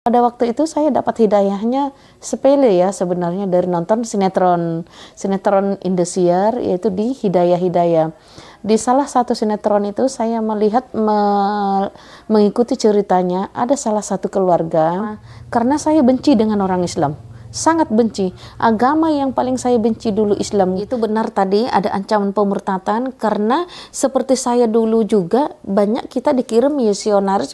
Pada waktu itu saya dapat hidayahnya sepele ya sebenarnya dari nonton sinetron Indosiar, yaitu di Hidayah-Hidayah. Di salah satu sinetron itu saya melihat mengikuti ceritanya ada salah satu keluarga, karena saya benci dengan orang Islam. Sangat benci. Agama yang paling saya benci dulu Islam. Itu benar tadi ada ancaman pemurtadan, karena seperti saya dulu juga banyak kita dikirim misionaris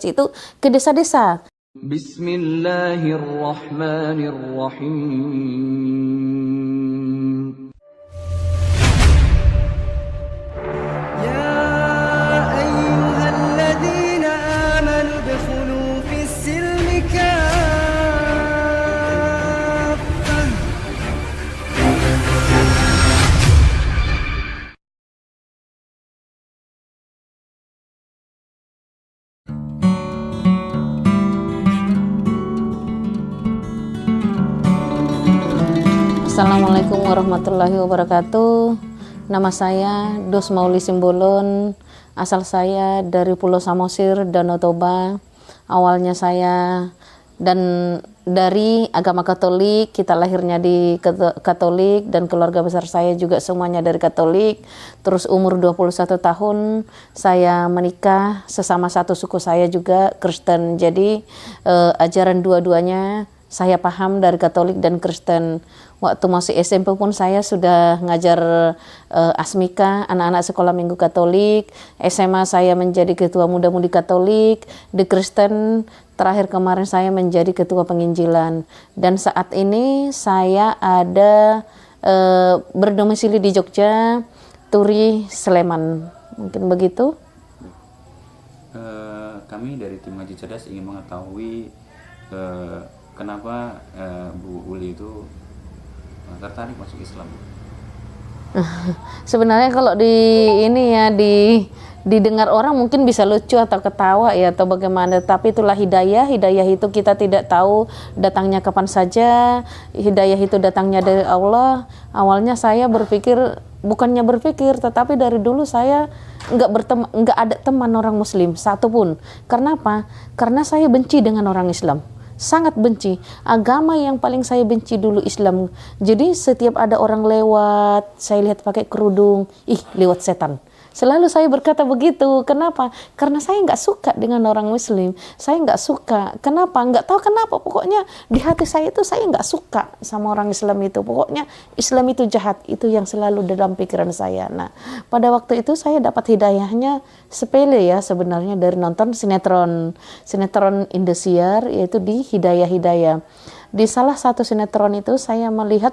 itu ke desa-desa. Bismillahirrahmanirrahim. Ya ayyuhalladzina amanu udkhulu fis silmi kaffah. Assalamualaikum warahmatullahi wabarakatuh. Nama saya Dos Mauli Simbolon. Asal saya dari Pulau Samosir, Danau Toba. Awalnya saya dari agama Katolik. Kita lahirnya di Katolik dan keluarga besar saya juga semuanya dari Katolik. Terus umur 21 tahun saya menikah, sesama satu suku saya juga Kristen. Jadi ajaran dua-duanya saya paham dari Katolik dan Kristen. Waktu masih SMP pun saya sudah ngajar Asmika, anak-anak sekolah minggu Katolik. SMA saya menjadi ketua muda-mudi Katolik. Di Kristen terakhir kemarin saya menjadi ketua penginjilan. Dan saat ini saya ada berdomisili di Jogja, Turi, Sleman. Mungkin begitu. Kami dari tim Ngaji Cerdas ingin mengetahui kenapa Bu Uli itu tertarik masuk Islam. Sebenarnya kalau didengar orang mungkin bisa lucu atau ketawa ya atau bagaimana, tapi itulah hidayah. Hidayah itu kita tidak tahu datangnya kapan saja. Hidayah itu datangnya dari Allah. Awalnya saya bukannya berpikir, tetapi dari dulu saya nggak ada teman orang Muslim satupun. Karena apa? Karena saya benci dengan orang Islam. Sangat benci. Agama yang paling saya benci dulu Islam. Jadi setiap ada orang lewat, saya lihat pakai kerudung, lewat setan. Selalu saya berkata begitu. Kenapa? Karena saya nggak suka dengan orang Muslim. Saya nggak suka. Kenapa? Nggak tahu kenapa. Pokoknya di hati saya itu saya nggak suka sama orang Islam itu. Pokoknya Islam itu jahat. Itu yang selalu dalam pikiran saya. Nah, pada waktu itu saya dapat hidayahnya sepele ya sebenarnya dari nonton sinetron Indosiar, yaitu di Hidayah-Hidayah. Di salah satu sinetron itu saya melihat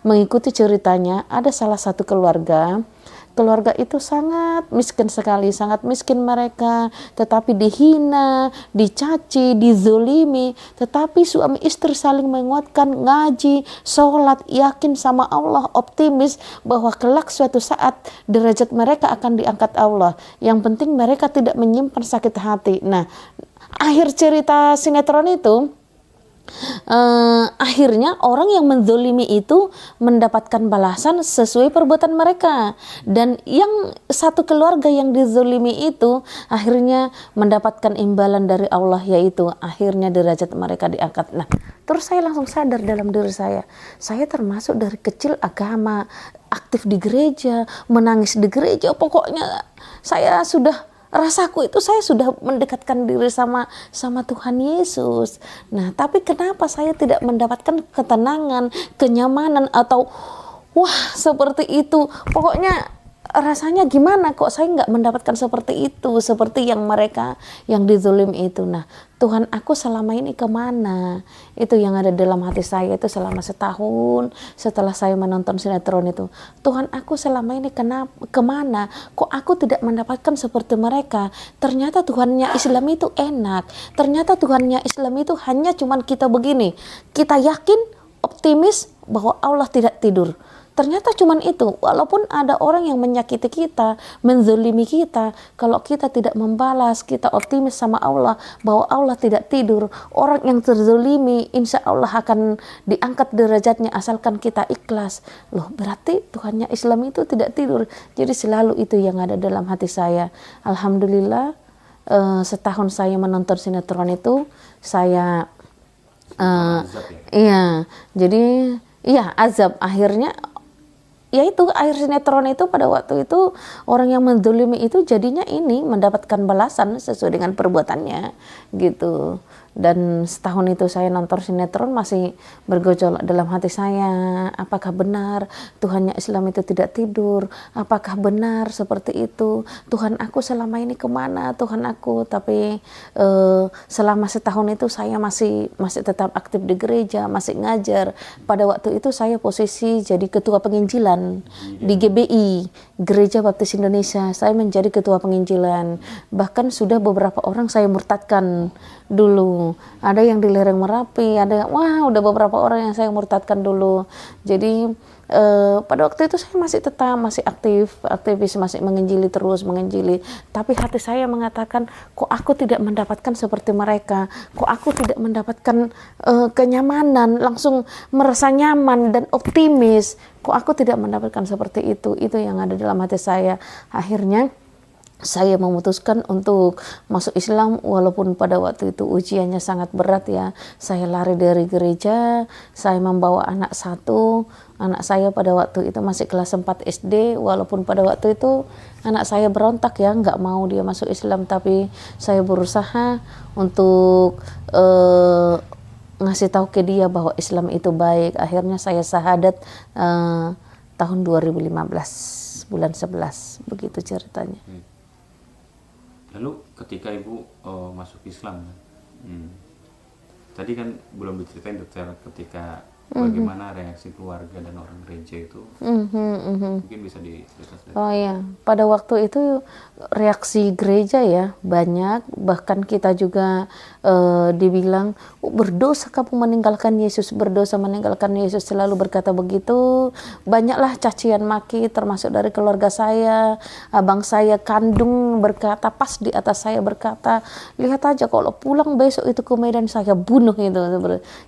mengikuti ceritanya ada salah satu keluarga itu sangat miskin sekali, sangat miskin mereka, tetapi dihina, dicaci, dizolimi, tetapi suami istri saling menguatkan, ngaji, sholat, yakin sama Allah, optimis bahwa kelak suatu saat derajat mereka akan diangkat Allah. Yang penting mereka tidak menyimpan sakit hati. Nah, akhir cerita sinetron itu akhirnya orang yang menzolimi itu mendapatkan balasan sesuai perbuatan mereka, dan yang satu keluarga yang dizolimi itu akhirnya mendapatkan imbalan dari Allah, yaitu akhirnya derajat mereka diangkat. Nah, terus saya langsung sadar dalam diri saya termasuk dari kecil agama, aktif di gereja, menangis di gereja, pokoknya rasaku itu saya sudah mendekatkan diri sama Tuhan Yesus. Nah, tapi kenapa saya tidak mendapatkan ketenangan, kenyamanan, atau seperti itu? Pokoknya rasanya gimana kok saya nggak mendapatkan seperti itu, seperti yang mereka yang dizolim itu. Nah, Tuhan aku selama ini kemana? Itu yang ada dalam hati saya itu selama setahun setelah saya menonton sinetron itu. Tuhan aku selama ini kemana? Kok aku tidak mendapatkan seperti mereka? Ternyata Tuhannya Islam itu enak. Ternyata Tuhannya Islam itu hanya cuman kita begini. Kita yakin, optimis bahwa Allah tidak tidur. Ternyata cuman itu. Walaupun ada orang yang menyakiti kita, menzolimi kita, kalau kita tidak membalas, kita optimis sama Allah bahwa Allah tidak tidur, orang yang terzolimi insya Allah akan diangkat derajatnya asalkan kita ikhlas. Loh, berarti Tuhannya Islam itu tidak tidur. Jadi selalu itu yang ada dalam hati saya. Alhamdulillah, setahun saya menonton sinetron itu saya Azab ya? iya, jadi iya azab akhirnya. Ya itu akhir sinetron itu pada waktu itu orang yang menzalimi itu jadinya ini mendapatkan balasan sesuai dengan perbuatannya gitu. Dan setahun itu saya nonton sinetron masih bergejolak dalam hati saya, apakah benar Tuhannya Islam itu tidak tidur, apakah benar seperti itu, Tuhan aku selama ini kemana Tuhan aku. Tapi selama setahun itu saya masih tetap aktif di gereja, masih ngajar. Pada waktu itu saya posisi jadi ketua penginjilan di GBI, Gereja Baptis Indonesia. Saya menjadi ketua penginjilan, bahkan sudah beberapa orang saya murtadkan dulu. Ada yang di lereng Merapi, ada yang, udah beberapa orang yang saya murtadkan dulu. Jadi pada waktu itu saya masih aktivis, masih menginjili terus menginjili. Tapi hati saya mengatakan, kok aku tidak mendapatkan seperti mereka, kok aku tidak mendapatkan kenyamanan, langsung merasa nyaman dan optimis, kok aku tidak mendapatkan seperti itu. Itu yang ada dalam hati saya. Akhirnya saya memutuskan untuk masuk Islam walaupun pada waktu itu ujiannya sangat berat ya. Saya lari dari gereja, saya membawa anak satu. Anak saya pada waktu itu masih kelas 4 SD, walaupun pada waktu itu anak saya berontak ya, nggak mau dia masuk Islam. Tapi saya berusaha untuk ngasih tahu ke dia bahwa Islam itu baik. Akhirnya saya syahadat tahun 2015, bulan 11, begitu ceritanya. Lalu ketika ibu masuk Islam, tadi kan belum diceritain dokter ketika bagaimana reaksi keluarga dan orang gereja itu, mungkin bisa diceritakan. Oh iya, pada waktu itu reaksi gereja ya banyak, bahkan kita juga dibilang berdosa kamu meninggalkan Yesus, berdosa meninggalkan Yesus, selalu berkata begitu. Banyaklah cacian maki termasuk dari keluarga saya. Abang saya kandung berkata, pas di atas saya berkata, lihat aja kalau pulang besok itu ke Medan saya bunuh itu.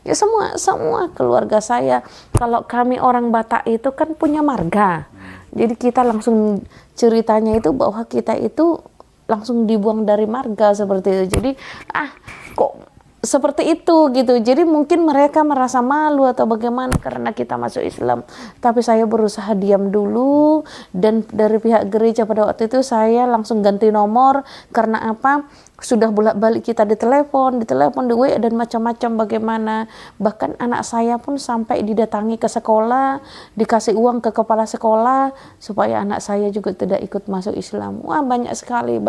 Ya semua keluarga saya, kalau kami orang Batak itu kan punya marga. Jadi kita langsung ceritanya itu bahwa kita itu langsung dibuang dari marga seperti itu. Jadi kok seperti itu gitu. Jadi mungkin mereka merasa malu atau bagaimana karena kita masuk Islam. Tapi saya berusaha diam dulu, dan dari pihak gereja pada waktu itu saya langsung ganti nomor. Karena apa? Sudah bolak-balik kita ditelepon di WA dan macam-macam bagaimana. Bahkan anak saya pun sampai didatangi ke sekolah, dikasih uang ke kepala sekolah supaya anak saya juga tidak ikut masuk Islam. Wah, banyak sekali.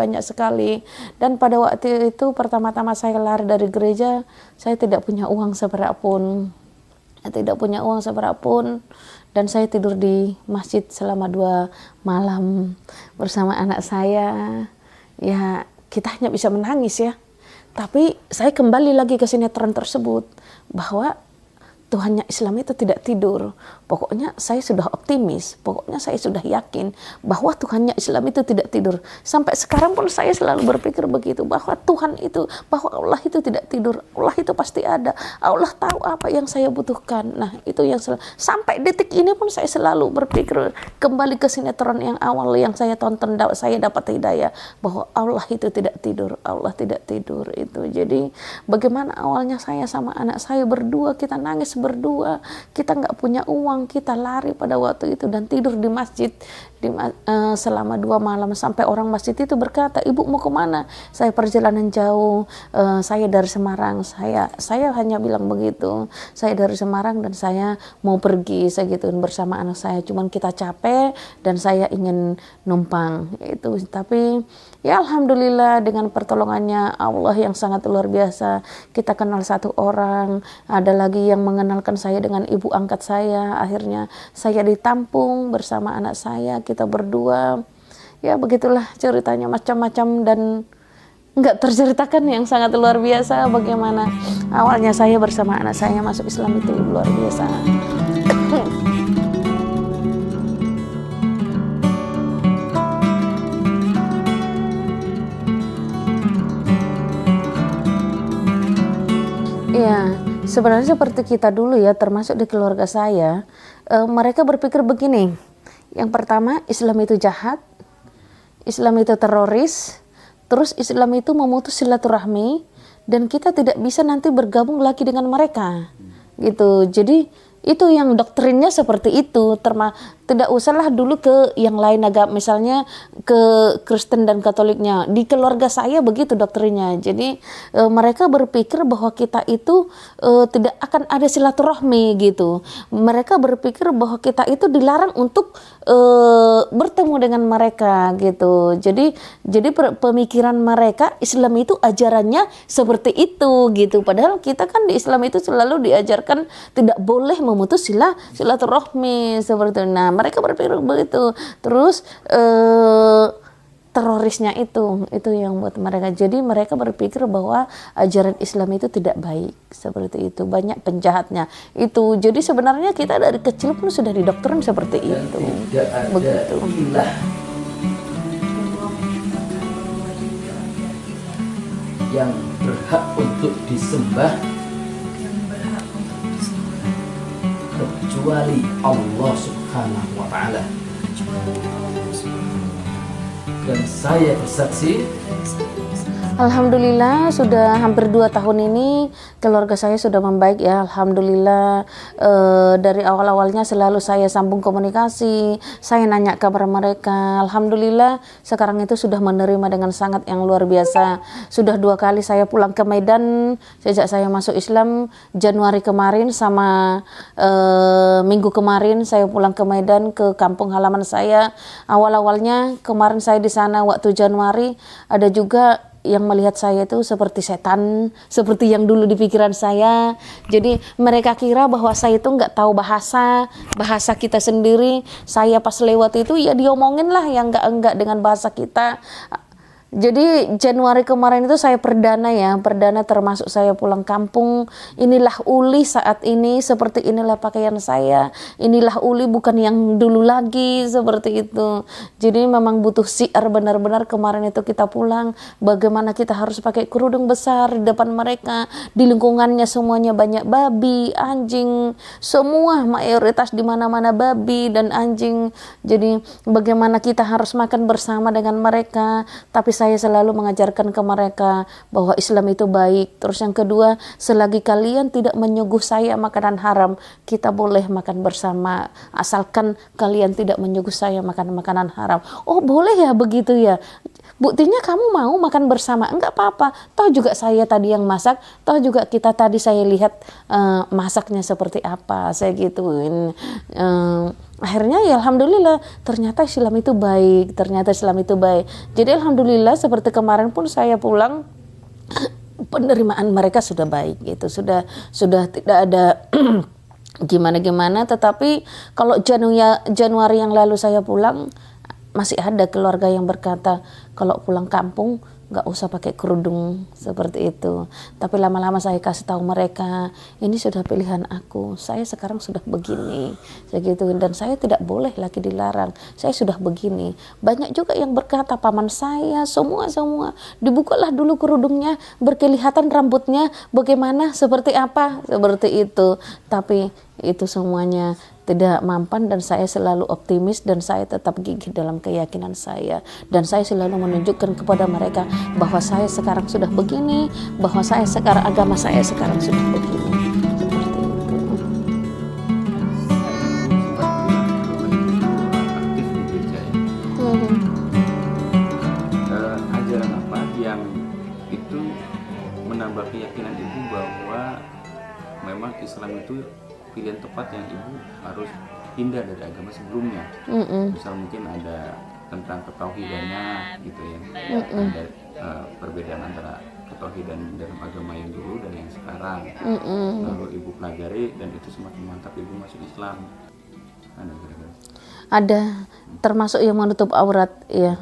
Dan pada waktu itu pertama-tama saya lari dari gereja, saya tidak punya uang seberapun. Dan saya tidur di masjid selama 2 malam bersama anak saya. Ya, kita hanya bisa menangis ya. Tapi saya kembali lagi ke sinetron tersebut bahwa Tuhannya Islam itu tidak tidur. Pokoknya saya sudah optimis, pokoknya saya sudah yakin bahwa Tuhannya Islam itu tidak tidur. Sampai sekarang pun saya selalu berpikir begitu, bahwa Tuhan itu, bahwa Allah itu tidak tidur. Allah itu pasti ada. Allah tahu apa yang saya butuhkan. Nah, itu yang sampai detik ini pun saya selalu berpikir kembali ke sinetron yang awal yang saya tonton, saya dapat hidayah bahwa Allah itu tidak tidur. Allah tidak tidur itu. Jadi bagaimana awalnya saya sama anak saya berdua, kita nangis berdua, kita nggak punya uang, kita lari pada waktu itu dan tidur di masjid selama 2 malam, sampai orang masjid itu berkata, ibu mau kemana? Saya perjalanan jauh, saya dari Semarang, saya hanya bilang begitu, saya dari Semarang dan saya mau pergi, saya gituin bersama anak saya, cuman kita capek dan saya ingin numpang itu. Tapi ya alhamdulillah dengan pertolongannya Allah yang sangat luar biasa, kita kenal satu orang, ada lagi yang mengenalkan saya dengan ibu angkat saya, akhirnya saya ditampung bersama anak saya, kita berdua. Ya begitulah ceritanya, macam-macam dan nggak terceritakan, yang sangat luar biasa bagaimana awalnya saya bersama anak saya masuk Islam, itu luar biasa. Ya, sebenarnya seperti kita dulu ya, termasuk di keluarga saya, mereka berpikir begini. Yang pertama, Islam itu jahat, Islam itu teroris, terus Islam itu memutus silaturahmi dan kita tidak bisa nanti bergabung lagi dengan mereka gitu. Jadi itu yang doktrinnya seperti itu. Tidak usahlah dulu ke yang lain agama, misalnya ke Kristen dan Katoliknya. Di keluarga saya begitu doktrinnya. Jadi mereka berpikir bahwa kita itu tidak akan ada silaturahmi gitu. Mereka berpikir bahwa kita itu dilarang untuk bertemu dengan mereka gitu. Jadi pemikiran mereka Islam itu ajarannya seperti itu gitu. Padahal kita kan di Islam itu selalu diajarkan tidak boleh memutus silaturahmi seperti itu. Nah, mereka berpikir begitu. Terus terorisnya itu yang buat mereka. Jadi mereka berpikir bahwa ajaran Islam itu tidak baik seperti itu. Banyak penjahatnya itu. Jadi sebenarnya kita dari kecil pun sudah didoktrin seperti itu. Begitu. Ilah yang berhak untuk disembah kecuali Allah Subhanahu wa Ta'ala. Dan saya bersaksi, Alhamdulillah sudah hampir 2 tahun ini keluarga saya sudah membaik ya. Alhamdulillah dari awal-awalnya selalu saya sambung komunikasi, saya nanya kabar mereka. Alhamdulillah sekarang itu sudah menerima dengan sangat yang luar biasa. Sudah 2 kali saya pulang ke Medan sejak saya masuk Islam. Januari kemarin sama minggu kemarin saya pulang ke Medan, ke kampung halaman saya. Awal-awalnya kemarin saya di sana waktu Januari, ada juga yang melihat saya itu seperti setan, seperti yang dulu di pikiran saya. Jadi mereka kira bahwa saya itu nggak tahu bahasa kita sendiri. Saya pas lewat itu ya diomongin lah yang enggak dengan bahasa kita. Jadi Januari kemarin itu saya perdana termasuk saya pulang kampung. Inilah Uli saat ini, seperti inilah pakaian saya. Inilah Uli bukan yang dulu lagi, seperti itu. Jadi memang butuh syiar benar-benar kemarin itu kita pulang. Bagaimana kita harus pakai kerudung besar di depan mereka. Di lingkungannya semuanya banyak babi, anjing, semua mayoritas di mana-mana babi dan anjing. Jadi bagaimana kita harus makan bersama dengan mereka. Tapi saya selalu mengajarkan ke mereka bahwa Islam itu baik. Terus yang kedua, selagi kalian tidak menyuguh saya makanan haram, kita boleh makan bersama, asalkan kalian tidak menyuguh saya makan makanan haram. Oh boleh ya begitu ya, buktinya kamu mau makan bersama, enggak apa-apa, toh juga saya tadi yang masak, toh juga kita tadi saya lihat masaknya seperti apa, saya gituin. Akhirnya ya alhamdulillah ternyata Islam itu baik, jadi alhamdulillah seperti kemarin pun saya pulang penerimaan mereka sudah baik gitu, sudah tidak ada gimana-gimana. Tetapi kalau Januari yang lalu saya pulang, masih ada keluarga yang berkata kalau pulang kampung nggak usah pakai kerudung seperti itu. Tapi lama-lama saya kasih tahu mereka, ini sudah pilihan aku, saya sekarang sudah begini, segitu, dan saya tidak boleh lagi dilarang, saya sudah begini. Banyak juga yang berkata, paman saya, semua dibukalah dulu kerudungnya, berkelihatan rambutnya bagaimana, seperti apa, seperti itu. Tapi itu semuanya tidak mampan, dan saya selalu optimis dan saya tetap gigih dalam keyakinan saya, dan saya selalu menunjukkan kepada mereka bahwa saya sekarang sudah begini, bahwa saya sekarang agama saya sekarang sudah begini, seperti itu. Aktif di gereja ya. Ajaran apa yang itu menambah keyakinan ibu bahwa memang Islam itu pilihan tepat yang ibu harus pindah dari agama sebelumnya? Misal mungkin ada tentang ketauhidannya gitu ya, ada perbedaan antara ketauhidan dalam agama yang dulu dan yang sekarang, lalu ibu pelajari dan itu semakin mantap ibu masuk Islam. Ada kira-kira? Ada, termasuk yang menutup aurat ya,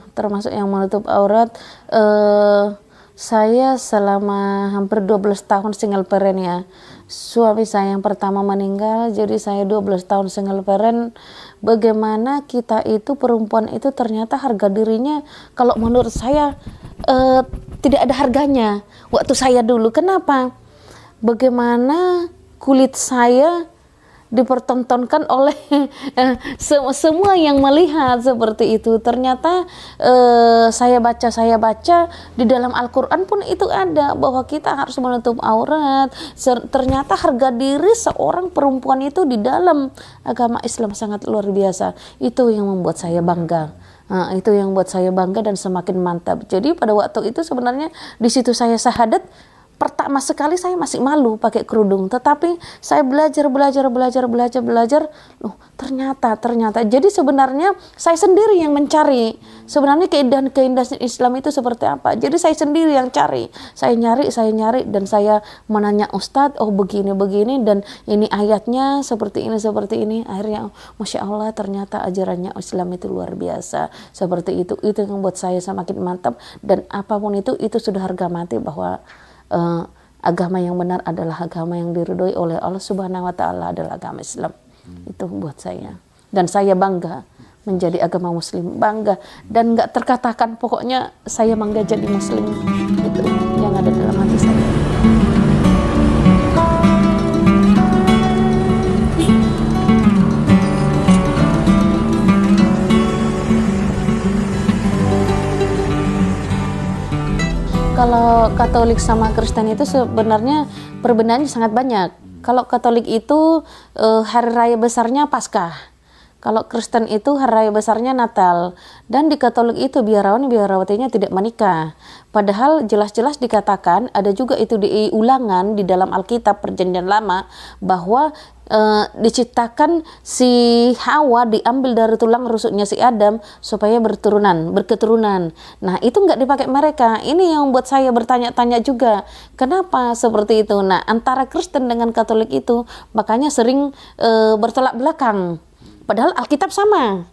saya selama hampir 12 tahun single parent ya. Suami saya yang pertama meninggal, jadi saya 12 tahun single parent. Bagaimana kita itu, perempuan itu ternyata harga dirinya kalau menurut saya tidak ada harganya waktu saya dulu. Kenapa? Bagaimana kulit saya dipertontonkan oleh semua yang melihat seperti itu. Ternyata saya baca di dalam Al-Quran pun itu ada bahwa kita harus menutup aurat. Ternyata harga diri seorang perempuan itu di dalam agama Islam sangat luar biasa. Itu yang membuat saya bangga. Nah, itu yang buat saya bangga dan semakin mantap. Jadi pada waktu itu sebenarnya di situ saya syahadat. Pertama sekali saya masih malu pakai kerudung, tetapi saya belajar. Loh, ternyata. Jadi sebenarnya saya sendiri yang mencari. Sebenarnya keindahan Islam itu seperti apa. Jadi saya sendiri yang cari. Saya nyari dan saya menanya Ustadz, oh begini dan ini ayatnya seperti ini. Akhirnya, Masya Allah, ternyata ajarannya Islam itu luar biasa. Seperti itu yang membuat saya semakin mantap. Dan apapun itu sudah harga mati bahwa agama yang benar adalah agama yang diridhoi oleh Allah Subhanahu wa taala adalah agama Islam. Itu buat saya. Dan saya bangga menjadi agama muslim, bangga dan enggak terkatakan, pokoknya saya bangga jadi muslim. Itu yang ada dalam hati saya. Kalau Katolik sama Kristen itu sebenarnya perbedaannya sangat banyak. Kalau Katolik itu hari raya besarnya Paskah. Kalau Kristen itu hari raya besarnya Natal. Dan di Katolik itu biarawatinya tidak menikah. Padahal jelas-jelas dikatakan, ada juga itu di ulangan di dalam Alkitab Perjanjian Lama, bahwa diciptakan si Hawa diambil dari tulang rusuknya si Adam supaya berketurunan. Nah, itu nggak dipakai mereka. Ini yang membuat saya bertanya-tanya juga, kenapa seperti itu. Nah, antara Kristen dengan Katolik itu makanya sering bertolak belakang. Padahal Alkitab sama.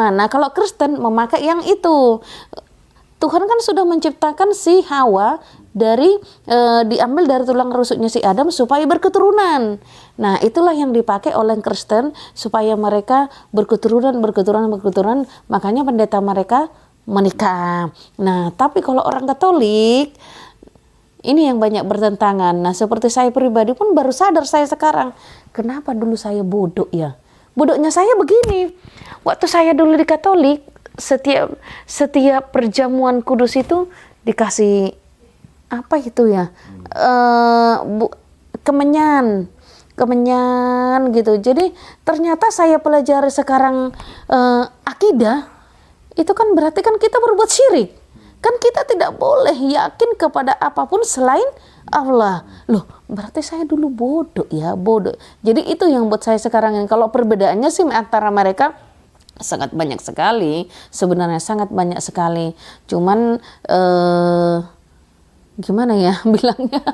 Nah, kalau Kristen memakai yang itu. Tuhan kan sudah menciptakan si Hawa diambil dari tulang rusuknya si Adam supaya berketurunan. Nah, itulah yang dipakai oleh Kristen supaya mereka berketurunan. Makanya pendeta mereka menikah. Nah, tapi kalau orang Katolik ini yang banyak bertentangan. Nah, seperti saya pribadi pun baru sadar saya sekarang, kenapa dulu saya bodoh ya. Bodohnya saya begini. Waktu saya dulu di Katolik, setiap perjamuan kudus itu dikasih apa itu ya, kemenyan gitu. Jadi ternyata saya pelajari sekarang akidah itu kan berarti kan kita berbuat syirik. Kan kita tidak boleh yakin kepada apapun selain Allah. Loh, berarti saya dulu bodoh. Jadi itu yang buat saya sekarang, kalau perbedaannya sih antara mereka sangat banyak sekali, sebenarnya sangat banyak sekali. Cuman gimana ya bilangnya,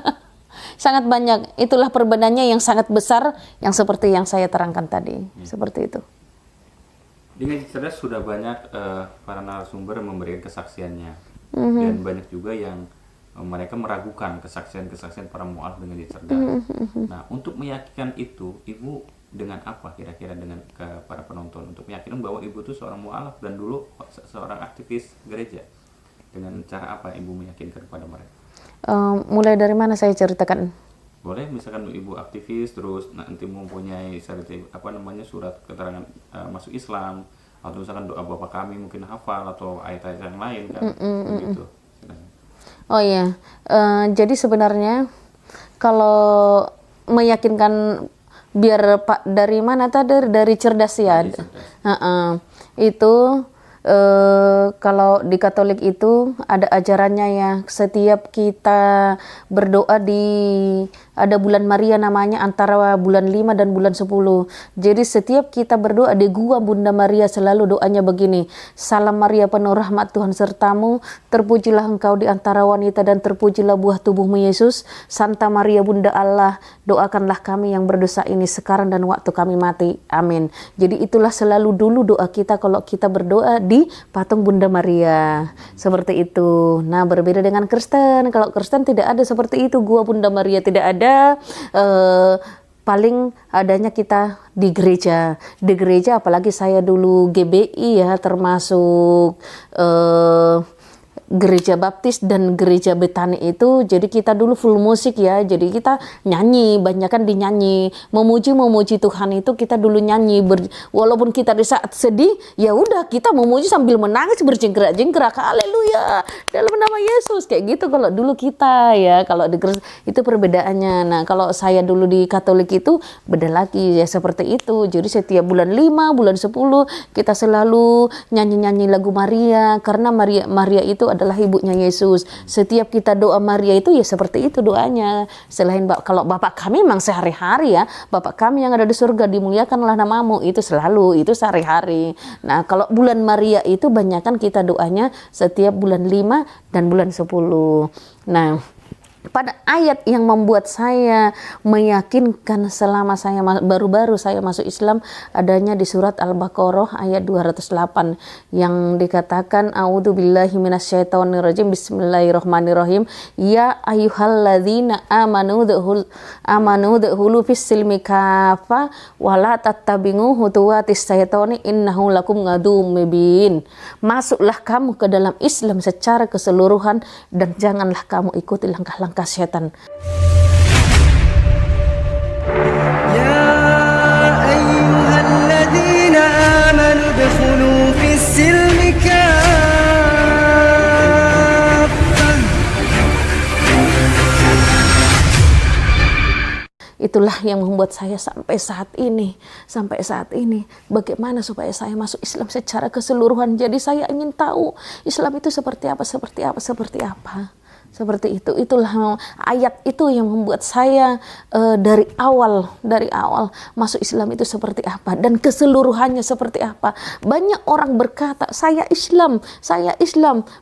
sangat banyak. Itulah perbedaannya yang sangat besar, yang seperti yang saya terangkan tadi. Seperti itu. Di Ngaji Cerdas sudah banyak para narasumber memberikan kesaksiannya, dan banyak juga yang mereka meragukan kesaksian para mu'alaf dengan Ngaji Cerdas. Nah, untuk meyakinkan itu, Ibu dengan apa kira-kira dengan ke para penonton untuk meyakinkan bahwa Ibu itu seorang mu'alaf dan dulu seorang aktivis gereja? Dengan cara apa Ibu meyakinkan kepada mereka? Mulai dari mana saya ceritakan? Boleh, misalkan Ibu aktivis terus nanti mempunyai surat keterangan masuk Islam, atau misalkan doa Bapa Kami mungkin hafal, atau ayat-ayat yang lain kan, begitu. Oh iya, jadi sebenarnya kalau meyakinkan biar Pak dari mana tadi, dari cerdas ya. Itu kalau di Katolik itu ada ajarannya ya, setiap kita berdoa ada bulan Maria namanya, antara bulan 5 dan bulan 10. Jadi setiap kita berdoa di gua Bunda Maria selalu doanya begini, Salam Maria penuh rahmat Tuhan sertamu, terpujilah engkau di antara wanita dan terpujilah buah tubuhmu Yesus. Santa Maria Bunda Allah, doakanlah kami yang berdosa ini sekarang dan waktu kami mati. Amin. Jadi itulah selalu dulu doa kita kalau kita berdoa di patung Bunda Maria. Seperti itu. Nah, berbeda dengan Kristen. Kalau Kristen tidak ada seperti itu, gua Bunda Maria tidak ada. Paling adanya kita di gereja. Di gereja, apalagi saya dulu GBI ya, termasuk gereja Baptis dan gereja Betani itu, jadi kita dulu full musik ya, jadi kita nyanyi, banyak kan dinyanyi, memuji Tuhan itu kita dulu nyanyi, walaupun kita di saat sedih, ya udah kita memuji sambil menangis berjengkerak-jengkerak, haleluya dalam nama Yesus, kayak gitu kalau dulu kita ya, kalau di itu perbedaannya. Nah kalau saya dulu di Katolik itu beda lagi ya, seperti itu. Jadi setiap bulan 5, bulan 10 kita selalu nyanyi-nyanyi lagu Maria, karena Maria itu adalah ibunya Yesus. Setiap kita doa Maria itu ya seperti itu doanya. Selain kalau Bapak kami memang sehari-hari ya, Bapak kami yang ada di surga dimuliakanlah namamu, itu selalu, itu sehari-hari. Nah kalau bulan Maria itu banyakkan kita doanya setiap bulan 5 dan bulan 10. Nah pada ayat yang membuat saya meyakinkan selama saya baru-baru saya masuk Islam, adanya di surat Al-Baqarah ayat 208 yang dikatakan a'udzubillahi minasyaitonirrajim, bismillahirrahmanirrahim, ya ayyuhalladzina amanu dhulu fis silmi kafa wa la tattabi'u khutuwatis syaitani innahu lakum ngadum mubin. Masuklah kamu ke dalam Islam secara keseluruhan dan janganlah kamu ikuti langkah-langkah setan. يا أيها الذين آمنوا ادخلوا في السلم كافة. Itulah yang membuat saya sampai saat ini, bagaimana supaya saya masuk Islam secara keseluruhan. Jadi saya ingin tahu Islam itu seperti apa. Seperti itu, itulah ayat itu yang membuat saya dari awal masuk Islam itu seperti apa dan keseluruhannya seperti apa. Banyak orang berkata saya Islam,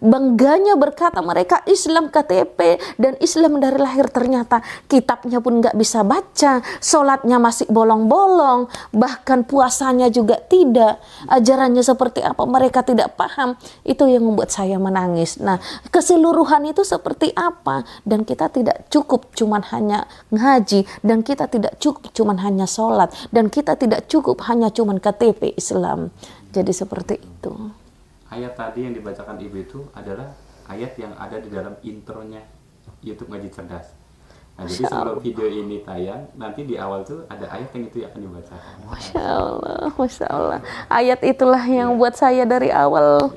bangganya berkata mereka Islam KTP dan Islam dari lahir, ternyata kitabnya pun nggak bisa baca, sholatnya masih bolong-bolong, bahkan puasanya juga tidak, ajarannya seperti apa mereka tidak paham. Itu yang membuat saya menangis. Nah keseluruhan itu seperti apa, dan kita tidak cukup cuman hanya ngaji, dan kita tidak cukup cuman hanya sholat, dan kita tidak cukup hanya cuman KTP Islam. Jadi seperti itu. Ayat tadi yang dibacakan Ibu itu adalah ayat yang ada di dalam intronya YouTube Ngaji Cerdas. Nah, jadi sebelum video ini tayang, nanti di awal tuh ada ayat yang itu akan dibacakan. Masya Allah. Ayat itulah yang buat saya dari awal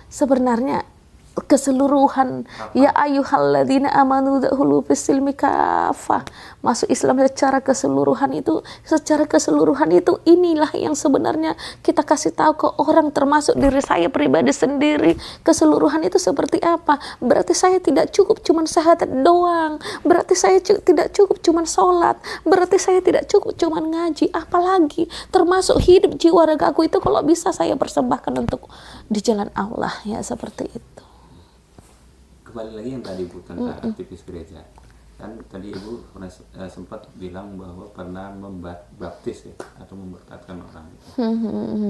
sebenarnya keseluruhan. Ya ayyuhalladzina amanu dhulu fis silmi kafah. Masuk Islam secara keseluruhan itu inilah yang sebenarnya kita kasih tahu ke orang, termasuk diri saya pribadi sendiri. Keseluruhan itu seperti apa? Berarti saya tidak cukup cuman syahadat doang. Berarti saya tidak cukup cuman sholat. Berarti saya tidak cukup cuman ngaji. Apalagi termasuk hidup jiwa ragaku itu kalau bisa saya persembahkan untuk di jalan Allah, ya seperti itu. Kembali lagi yang tadi Bu tentang aktivis gereja, kan tadi Ibu pernah sempat bilang bahwa pernah membaptis ya, atau memurtadkan orang.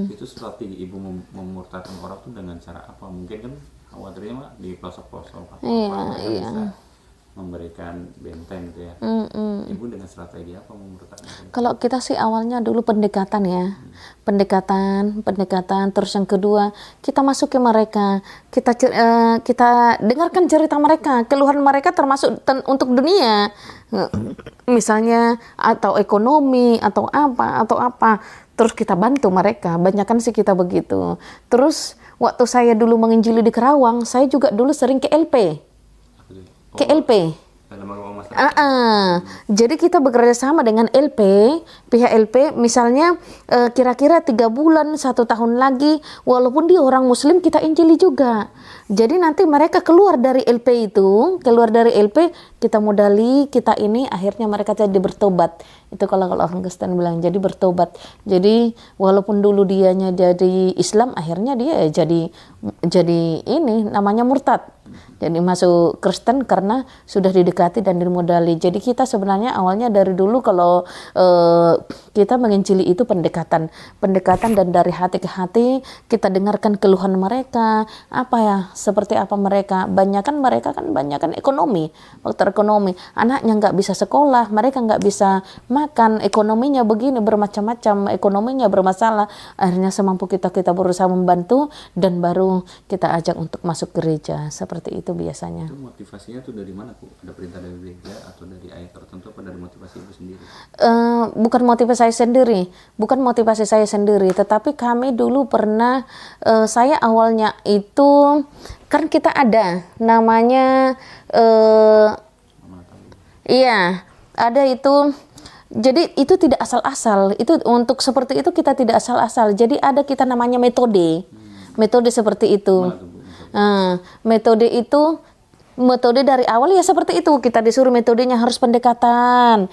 Itu strategi Ibu memurtadkan orang itu dengan cara apa? Mungkin kan khawatirnya mah di pelosok-pelosok bisa memberikan benteng gitu ya. Ibu dengan strategi apa memurtadkan? Kalau kita sih awalnya dulu pendekatan ya, pendekatan, terus yang kedua kita masuk ke mereka, kita dengarkan cerita mereka, keluhan mereka termasuk untuk dunia, misalnya atau ekonomi atau apa, terus kita bantu mereka. Banyakan sih kita begitu. Terus waktu saya dulu menginjili di Kerawang, saya juga dulu sering ke LP. Jadi kita bekerja sama dengan pihak LP, misalnya kira-kira 3 bulan, 1 tahun lagi, walaupun dia orang Muslim kita injili juga. Jadi nanti mereka keluar dari LP, kita modali, kita ini, akhirnya mereka jadi bertobat. Itu kalau orang Kristen bilang jadi bertobat. Jadi walaupun dulu dianya jadi Islam, akhirnya dia jadi ini namanya murtad. Jadi masuk Kristen karena sudah didekati dan dimodali. Jadi kita sebenarnya awalnya dari dulu kalau kita menginjili itu pendekatan dan dari hati ke hati kita dengarkan keluhan mereka, apa ya, seperti apa mereka. Mereka kan ekonomi, faktor ekonomi. Anaknya nggak bisa sekolah, mereka nggak bisa makan, ekonominya begini bermacam-macam, ekonominya bermasalah. Akhirnya semampu kita berusaha membantu dan baru kita ajak untuk masuk gereja. Seperti itu biasanya. Itu motivasinya tuh dari mana, Bu? Ada perintah dari gereja atau dari ayat tertentu atau dari motivasi Ibu sendiri? Bukan motivasi saya sendiri, tetapi kami dulu pernah, saya awalnya itu kan kita ada namanya, iya ada itu. Jadi itu tidak asal-asal, itu untuk seperti itu kita tidak asal-asal. Jadi ada kita namanya metode seperti itu. Metode dari awal ya seperti itu, kita disuruh metodenya harus pendekatan,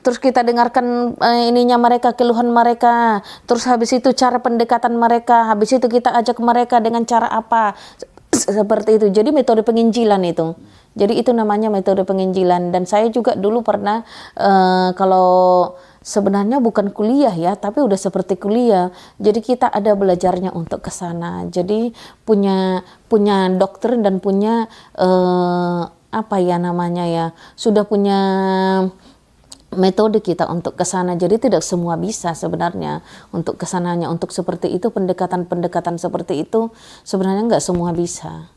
terus kita dengarkan ininya mereka, keluhan mereka, terus habis itu cara pendekatan mereka, habis itu kita ajak mereka dengan cara apa, seperti itu. Jadi metode penginjilan itu. Jadi itu namanya metode penginjilan. Dan saya juga dulu pernah kalau sebenarnya bukan kuliah ya, tapi udah seperti kuliah. Jadi kita ada belajarnya untuk ke sana. Jadi punya doktrin dan punya apa ya namanya ya, sudah punya metode kita untuk ke sana. Jadi tidak semua bisa sebenarnya untuk kesananya, untuk seperti itu, pendekatan seperti itu sebenarnya nggak semua bisa.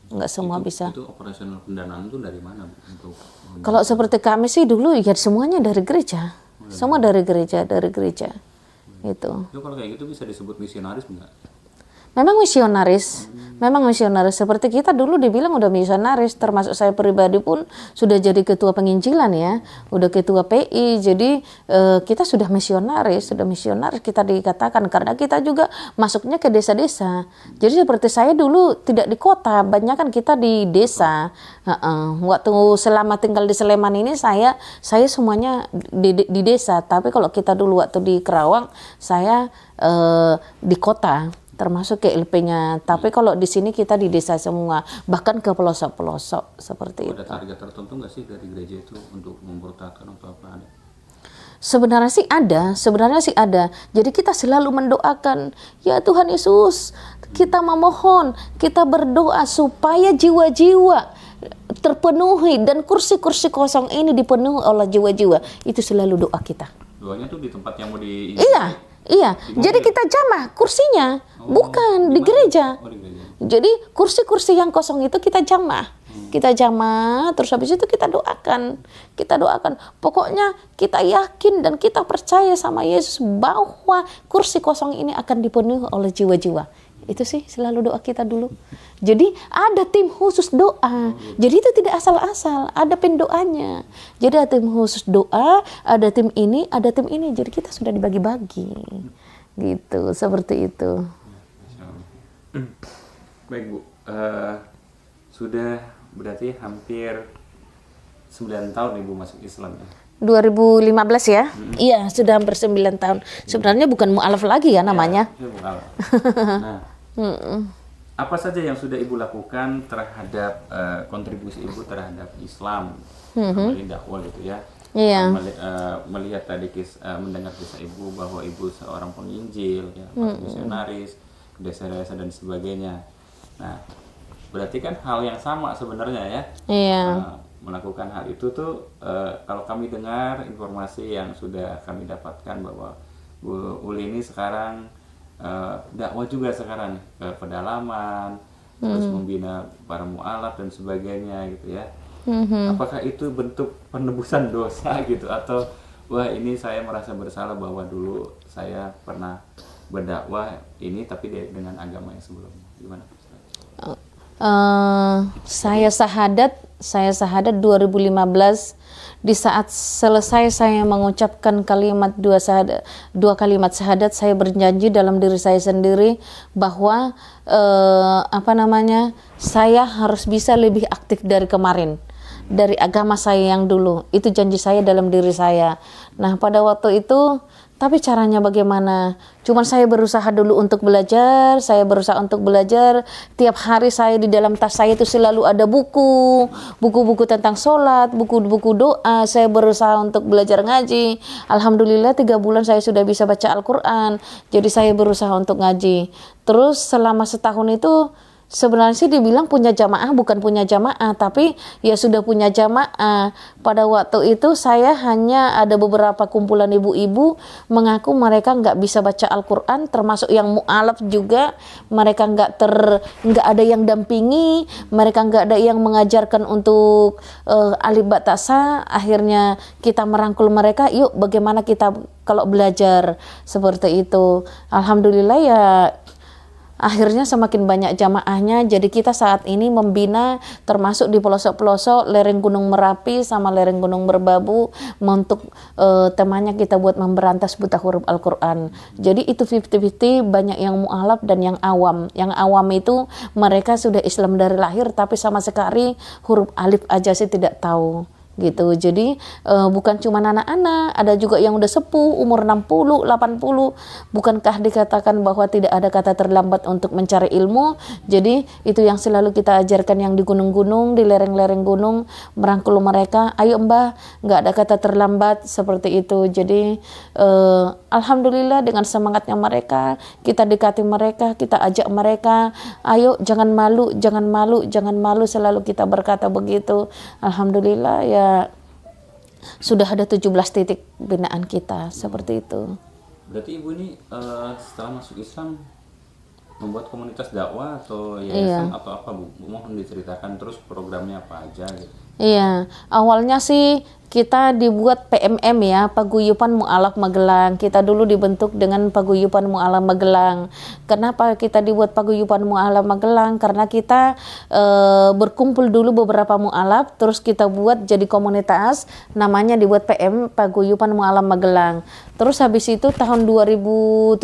Itu operasional pendanaan itu dari mana, Bu? Kalau seperti kami sih dulu ya semuanya dari gereja. Semua dari gereja. Itu. Itu kalau kayak gitu bisa disebut misionaris enggak? Memang misionaris seperti kita dulu dibilang udah misionaris, termasuk saya pribadi pun sudah jadi ketua penginjilan ya, udah ketua PI. Jadi kita sudah misionaris kita dikatakan, karena kita juga masuknya ke desa-desa. Jadi seperti saya dulu tidak di kota, banyak kan kita di desa. Waktu selama tinggal di Sleman ini saya semuanya di desa. Tapi kalau kita dulu waktu di Kerawang saya di kota, termasuk ke LP-nya. Tapi kalau di sini kita di desa semua, bahkan ke pelosok-pelosok seperti itu. Ada target tertentu nggak sih dari gereja itu untuk memberitakan atau apa ada? Sebenarnya sih ada. Jadi kita selalu mendoakan, ya Tuhan Yesus, kita memohon, kita berdoa supaya jiwa-jiwa terpenuhi dan kursi-kursi kosong ini dipenuhi oleh jiwa-jiwa. Itu selalu doa kita. Doanya tuh di tempat yang mau di... Iya. Jadi kita jamah kursinya, bukan di gereja. Di gereja. Jadi kursi-kursi yang kosong itu kita jamah. Terus habis itu kita doakan. Pokoknya kita yakin dan kita percaya sama Yesus bahwa kursi kosong ini akan dipenuhi oleh jiwa-jiwa. Itu sih selalu doa kita dulu. Jadi ada tim khusus doa. Jadi itu tidak asal-asal, ada pendoanya. Jadi ada tim khusus doa, ada tim ini. Jadi kita sudah dibagi-bagi. Gitu, seperti itu. Baik, Bu. Sudah berarti hampir 9 tahun Ibu masuk Islam ya? 2015 ya? Iya, sudah hampir 9 tahun. Sebenarnya bukan mu'alaf lagi ya namanya. Ya, mu'alaf. Nah, apa saja yang sudah Ibu lakukan terhadap kontribusi Ibu terhadap Islam, melalui dakwah gitu ya? Iya. Melihat tadi mendengar kisah Ibu bahwa Ibu seorang penginjil, ya, misionaris, desa-desa dan sebagainya. Nah, berarti kan hal yang sama sebenarnya ya? Iya. Melakukan hal itu tuh, kalau kami dengar informasi yang sudah kami dapatkan bahwa Bu Uli ini sekarang dakwah juga sekarang ke pedalaman, terus membina para mu'alaf dan sebagainya gitu ya. Apakah itu bentuk penebusan dosa gitu, atau wah ini saya merasa bersalah bahwa dulu saya pernah berdakwah ini tapi dengan agama yang sebelumnya, gimana? Saya sahadat 2015. Di saat selesai saya mengucapkan dua kalimat syahadat, saya berjanji dalam diri saya sendiri bahwa saya harus bisa lebih aktif dari kemarin, dari agama saya yang dulu. Itu janji saya dalam diri saya. Nah, pada waktu itu Tapi caranya bagaimana? Cuman saya berusaha dulu untuk belajar, tiap hari saya di dalam tas saya itu selalu ada buku-buku tentang sholat, buku-buku doa. Saya berusaha untuk belajar ngaji. Alhamdulillah 3 bulan saya sudah bisa baca Al-Quran. Jadi saya berusaha untuk ngaji. Terus selama setahun itu sebenarnya sih dibilang punya jamaah, bukan punya jamaah, tapi ya sudah punya jamaah. Pada waktu itu saya hanya ada beberapa kumpulan ibu-ibu mengaku mereka nggak bisa baca Al-Quran, termasuk yang mu'alaf juga. Mereka nggak ada yang dampingi, mereka nggak ada yang mengajarkan untuk alif ba ta sa. Akhirnya kita merangkul mereka, yuk bagaimana kita kalau belajar seperti itu. Alhamdulillah ya, akhirnya semakin banyak jamaahnya. Jadi kita saat ini membina termasuk di pelosok-pelosok lereng Gunung Merapi sama lereng Gunung Merbabu, untuk temanya kita buat memberantas buta huruf Al-Quran. Jadi itu 50-50, banyak yang mu'alaf dan yang awam. Yang awam itu mereka sudah Islam dari lahir tapi sama sekali huruf alif aja sih tidak tahu gitu. Jadi bukan cuma anak-anak, ada juga yang udah sepuh umur 60, 80. Bukankah dikatakan bahwa tidak ada kata terlambat untuk mencari ilmu? Jadi itu yang selalu kita ajarkan yang di gunung-gunung, di lereng-lereng gunung, merangkul mereka, ayo mbah, nggak ada kata terlambat, seperti itu. Jadi alhamdulillah dengan semangatnya mereka, kita dekati mereka, kita ajak mereka, ayo jangan malu, selalu kita berkata begitu. Alhamdulillah ya, sudah ada 17 titik binaan kita seperti itu. Berarti ibu ini setelah masuk Islam membuat komunitas dakwah atau yayasan atau apa bu? Mohon diceritakan terus programnya apa aja gitu. Iya, awalnya sih kita dibuat PMM ya, Paguyuban Mu'alaf Magelang. Kita dulu dibentuk dengan Paguyuban Mu'alaf Magelang. Kenapa kita dibuat Paguyuban Mu'alaf Magelang? Karena kita berkumpul dulu beberapa mu'alaf, terus kita buat jadi komunitas, namanya dibuat PM, Paguyuban Mu'alaf Magelang. Terus habis itu tahun 2017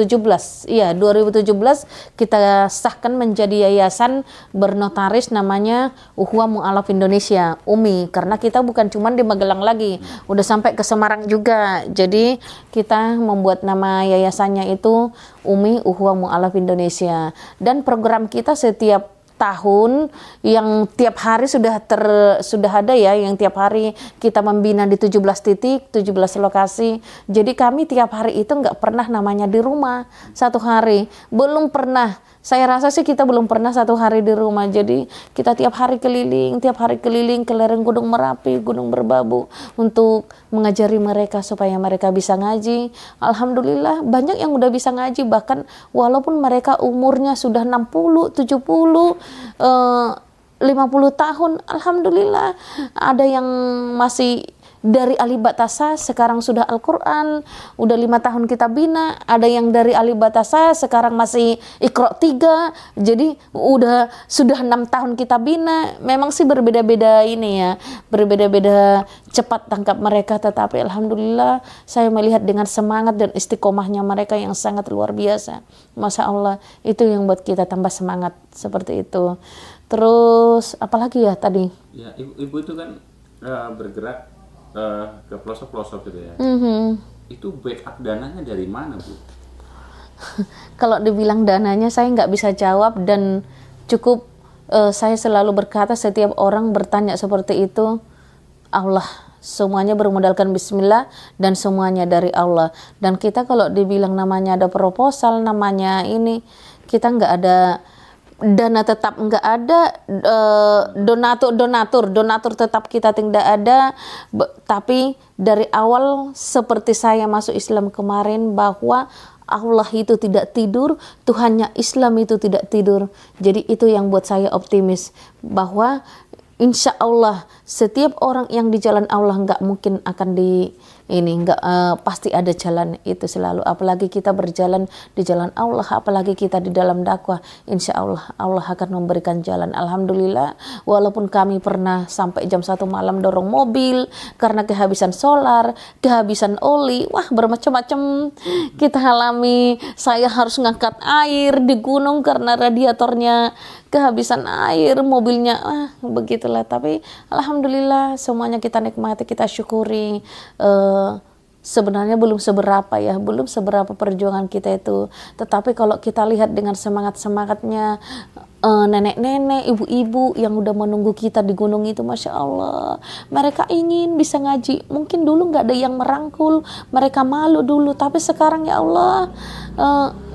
kita sahkan menjadi yayasan bernotaris namanya Ukhuwah Mu'alaf Indonesia, UMI, karena kita bukan cuma di Magelang lagi, udah sampai ke Semarang juga. Jadi kita membuat nama yayasannya itu UMI, Ukhuwah Mu'alaf Indonesia. Dan program kita setiap tahun yang tiap hari sudah ada ya, yang tiap hari kita membina di 17 titik, 17 lokasi. Jadi kami tiap hari itu nggak pernah namanya di rumah satu hari, belum pernah. Saya rasa sih kita belum pernah satu hari di rumah. Jadi kita tiap hari keliling ke lereng Gunung Merapi, Gunung Merbabu untuk mengajari mereka supaya mereka bisa ngaji. Alhamdulillah banyak yang udah bisa ngaji, bahkan walaupun mereka umurnya sudah 60, 70, 50 tahun. Alhamdulillah ada yang masih dari alif ba ta sa sekarang sudah Al-Quran, udah 5 tahun kita bina. Ada yang dari alif ba ta sa sekarang masih Iqra 3, jadi sudah 6 tahun kita bina. Memang sih berbeda-beda ini ya, berbeda-beda cepat tangkap mereka, tetapi alhamdulillah saya melihat dengan semangat dan istiqomahnya mereka yang sangat luar biasa. Masya Allah, itu yang buat kita tambah semangat seperti itu. Terus apalagi ya tadi? Ya, ibu itu kan bergerak ke pelosok-pelosok gitu ya. Itu backup dananya dari mana bu? Kalau dibilang dananya saya nggak bisa jawab, dan cukup saya selalu berkata setiap orang bertanya seperti itu, Allah, semuanya bermodalkan bismillah dan semuanya dari Allah. Dan kita kalau dibilang namanya ada proposal, namanya ini, kita nggak ada dana, tetap nggak ada, donatur tetap kita tidak ada. Tapi dari awal seperti saya masuk Islam kemarin, bahwa Allah itu tidak tidur, Tuhannya Islam itu tidak tidur. Jadi itu yang buat saya optimis, bahwa insya Allah setiap orang yang di jalan Allah nggak mungkin akan pasti ada jalan itu selalu. Apalagi kita berjalan di jalan Allah, apalagi kita di dalam dakwah, insya Allah Allah akan memberikan jalan. Alhamdulillah, walaupun kami pernah sampai jam 1 malam dorong mobil karena kehabisan solar, kehabisan oli, wah bermacam-macam kita alami. Saya harus ngangkat air di gunung karena radiatornya kehabisan air, mobilnya begitulah. Tapi alhamdulillah semuanya kita nikmati, kita syukuri. sebenarnya belum seberapa ya, belum seberapa perjuangan kita itu. Tetapi kalau kita lihat dengan semangatnya nenek-nenek, ibu-ibu yang udah menunggu kita di gunung itu, Masya Allah, mereka ingin bisa ngaji. Mungkin dulu nggak ada yang merangkul, mereka malu dulu, tapi sekarang ya Allah,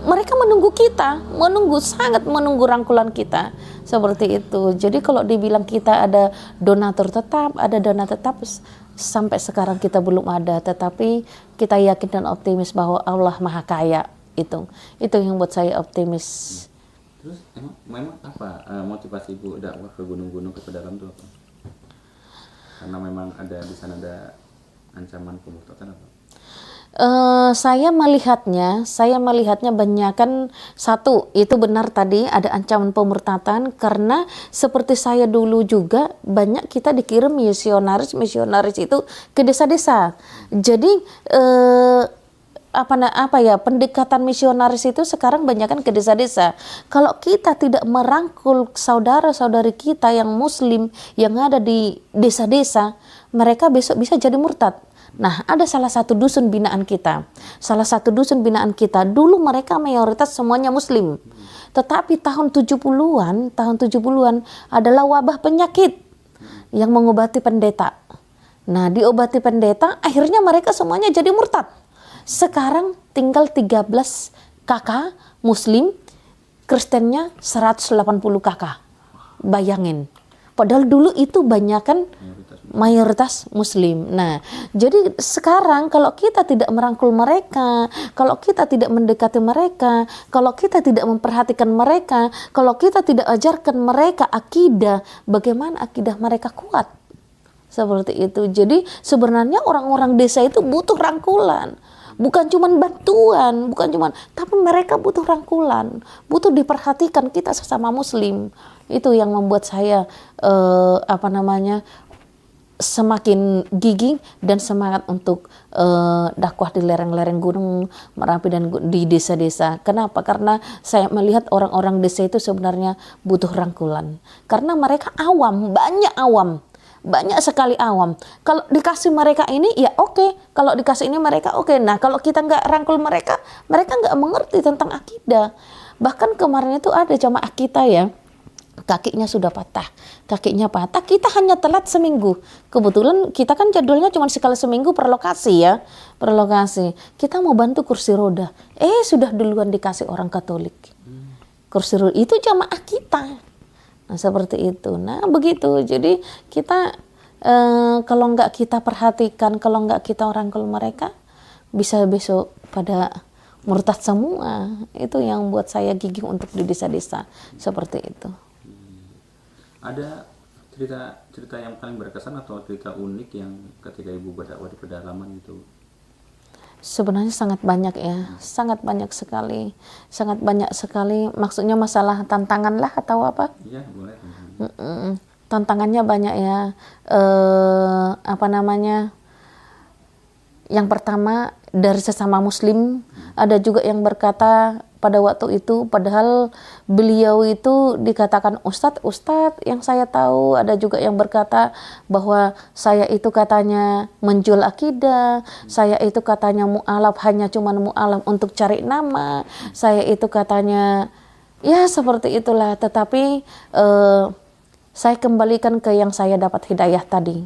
mereka menunggu kita, sangat menunggu rangkulan kita, seperti itu. Jadi kalau dibilang kita ada donatur tetap, ada dana tetap, sampai sekarang kita belum ada, tetapi kita yakin dan optimis bahwa Allah Maha Kaya. Itu yang buat saya optimis. Terus memang apa motivasi Ibu dakwah ke gunung-gunung, ke pedalaman itu apa? Karena memang ada di sana ada ancaman pemurtadan apa? Saya melihatnya banyakan satu, itu benar tadi ada ancaman pemurtadan, karena seperti saya dulu juga banyak kita dikirim misionaris itu ke desa-desa. Jadi pendekatan misionaris itu sekarang banyakkan ke desa-desa. Kalau kita tidak merangkul saudara-saudari kita yang muslim yang ada di desa-desa, mereka besok bisa jadi murtad. Nah, ada salah satu dusun binaan kita. Dulu mereka mayoritas semuanya muslim. Tetapi tahun 70-an adalah wabah penyakit yang mengobati pendeta. Nah, diobati pendeta, akhirnya mereka semuanya jadi murtad. Sekarang tinggal 13 kakak muslim, Kristennya 180 kakak. Bayangin. Padahal dulu itu banyakan mayoritas muslim. Nah, jadi sekarang kalau kita tidak merangkul mereka, kalau kita tidak mendekati mereka, kalau kita tidak memperhatikan mereka, kalau kita tidak ajarkan mereka akidah, bagaimana akidah mereka kuat? Seperti itu. Jadi sebenarnya orang-orang desa itu butuh rangkulan. Bukan cuma bantuan, tapi mereka butuh rangkulan, butuh diperhatikan kita sesama muslim. Itu yang membuat saya semakin gigih dan semangat untuk dakwah di lereng-lereng gunung Merapi dan di desa-desa. Kenapa? Karena saya melihat orang-orang desa itu sebenarnya butuh rangkulan. Karena mereka awam, banyak sekali awam. Kalau dikasih mereka ini ya oke. Kalau dikasih ini mereka oke. Nah, kalau kita nggak rangkul mereka nggak mengerti tentang akidah. Bahkan kemarin itu ada jamaah kita ya, kakinya sudah patah, kita hanya telat seminggu. Kebetulan kita kan jadwalnya cuma sekali seminggu per lokasi. Kita mau bantu kursi roda, sudah duluan dikasih orang Katolik kursi roda, itu jamaah kita. Nah, seperti itu. Nah, begitu. Jadi kita kalau nggak kita perhatikan, kalau nggak kita rangkul mereka, bisa besok pada murtad semua. Itu yang buat saya gigih untuk di desa-desa seperti itu. Ada cerita yang paling berkesan atau cerita unik yang ketika Ibu berdakwah di pedalaman itu? Sebenarnya sangat banyak ya, sangat banyak sekali. Maksudnya masalah tantangan lah atau apa? Iya, boleh. Tantangannya banyak ya. Yang pertama dari sesama muslim, ada juga yang berkata pada waktu itu, padahal beliau itu dikatakan ustadz yang saya tahu. Ada juga yang berkata bahwa saya itu katanya menjual akidah, saya itu katanya mu'alaf, hanya cuman mu'alaf untuk cari nama, saya itu katanya ya seperti itulah. Tetapi saya kembalikan ke yang saya dapat hidayah tadi.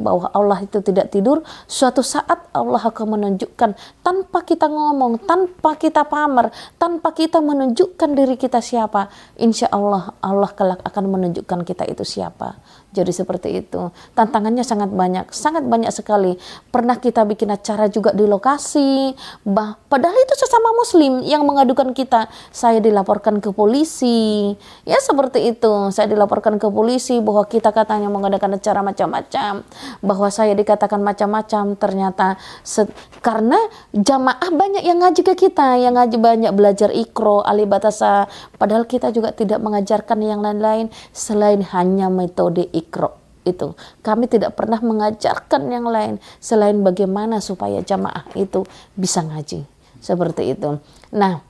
Bahwa Allah itu tidak tidur. Suatu saat Allah akan menunjukkan, tanpa kita ngomong, tanpa kita pamer, tanpa kita menunjukkan diri kita siapa, insya Allah Allah kelak akan menunjukkan kita itu siapa. Jadi seperti itu. Tantangannya sangat banyak sekali. Pernah kita bikin acara juga di lokasi, padahal itu sesama muslim yang mengadukan kita. Saya dilaporkan ke polisi. Ya seperti itu. Saya dilaporkan ke polisi bahwa kita katanya mengadakan acara macam-macam, bahwa saya dikatakan macam-macam. Ternyata karena jamaah banyak yang ngaji ke kita, yang ngaji banyak belajar Iqra, Al-Batasa. Padahal kita juga tidak mengajarkan yang lain-lain selain hanya metode Iqra. Itu kami tidak pernah mengajarkan yang lain selain bagaimana supaya jamaah itu bisa ngaji, seperti itu. Nah,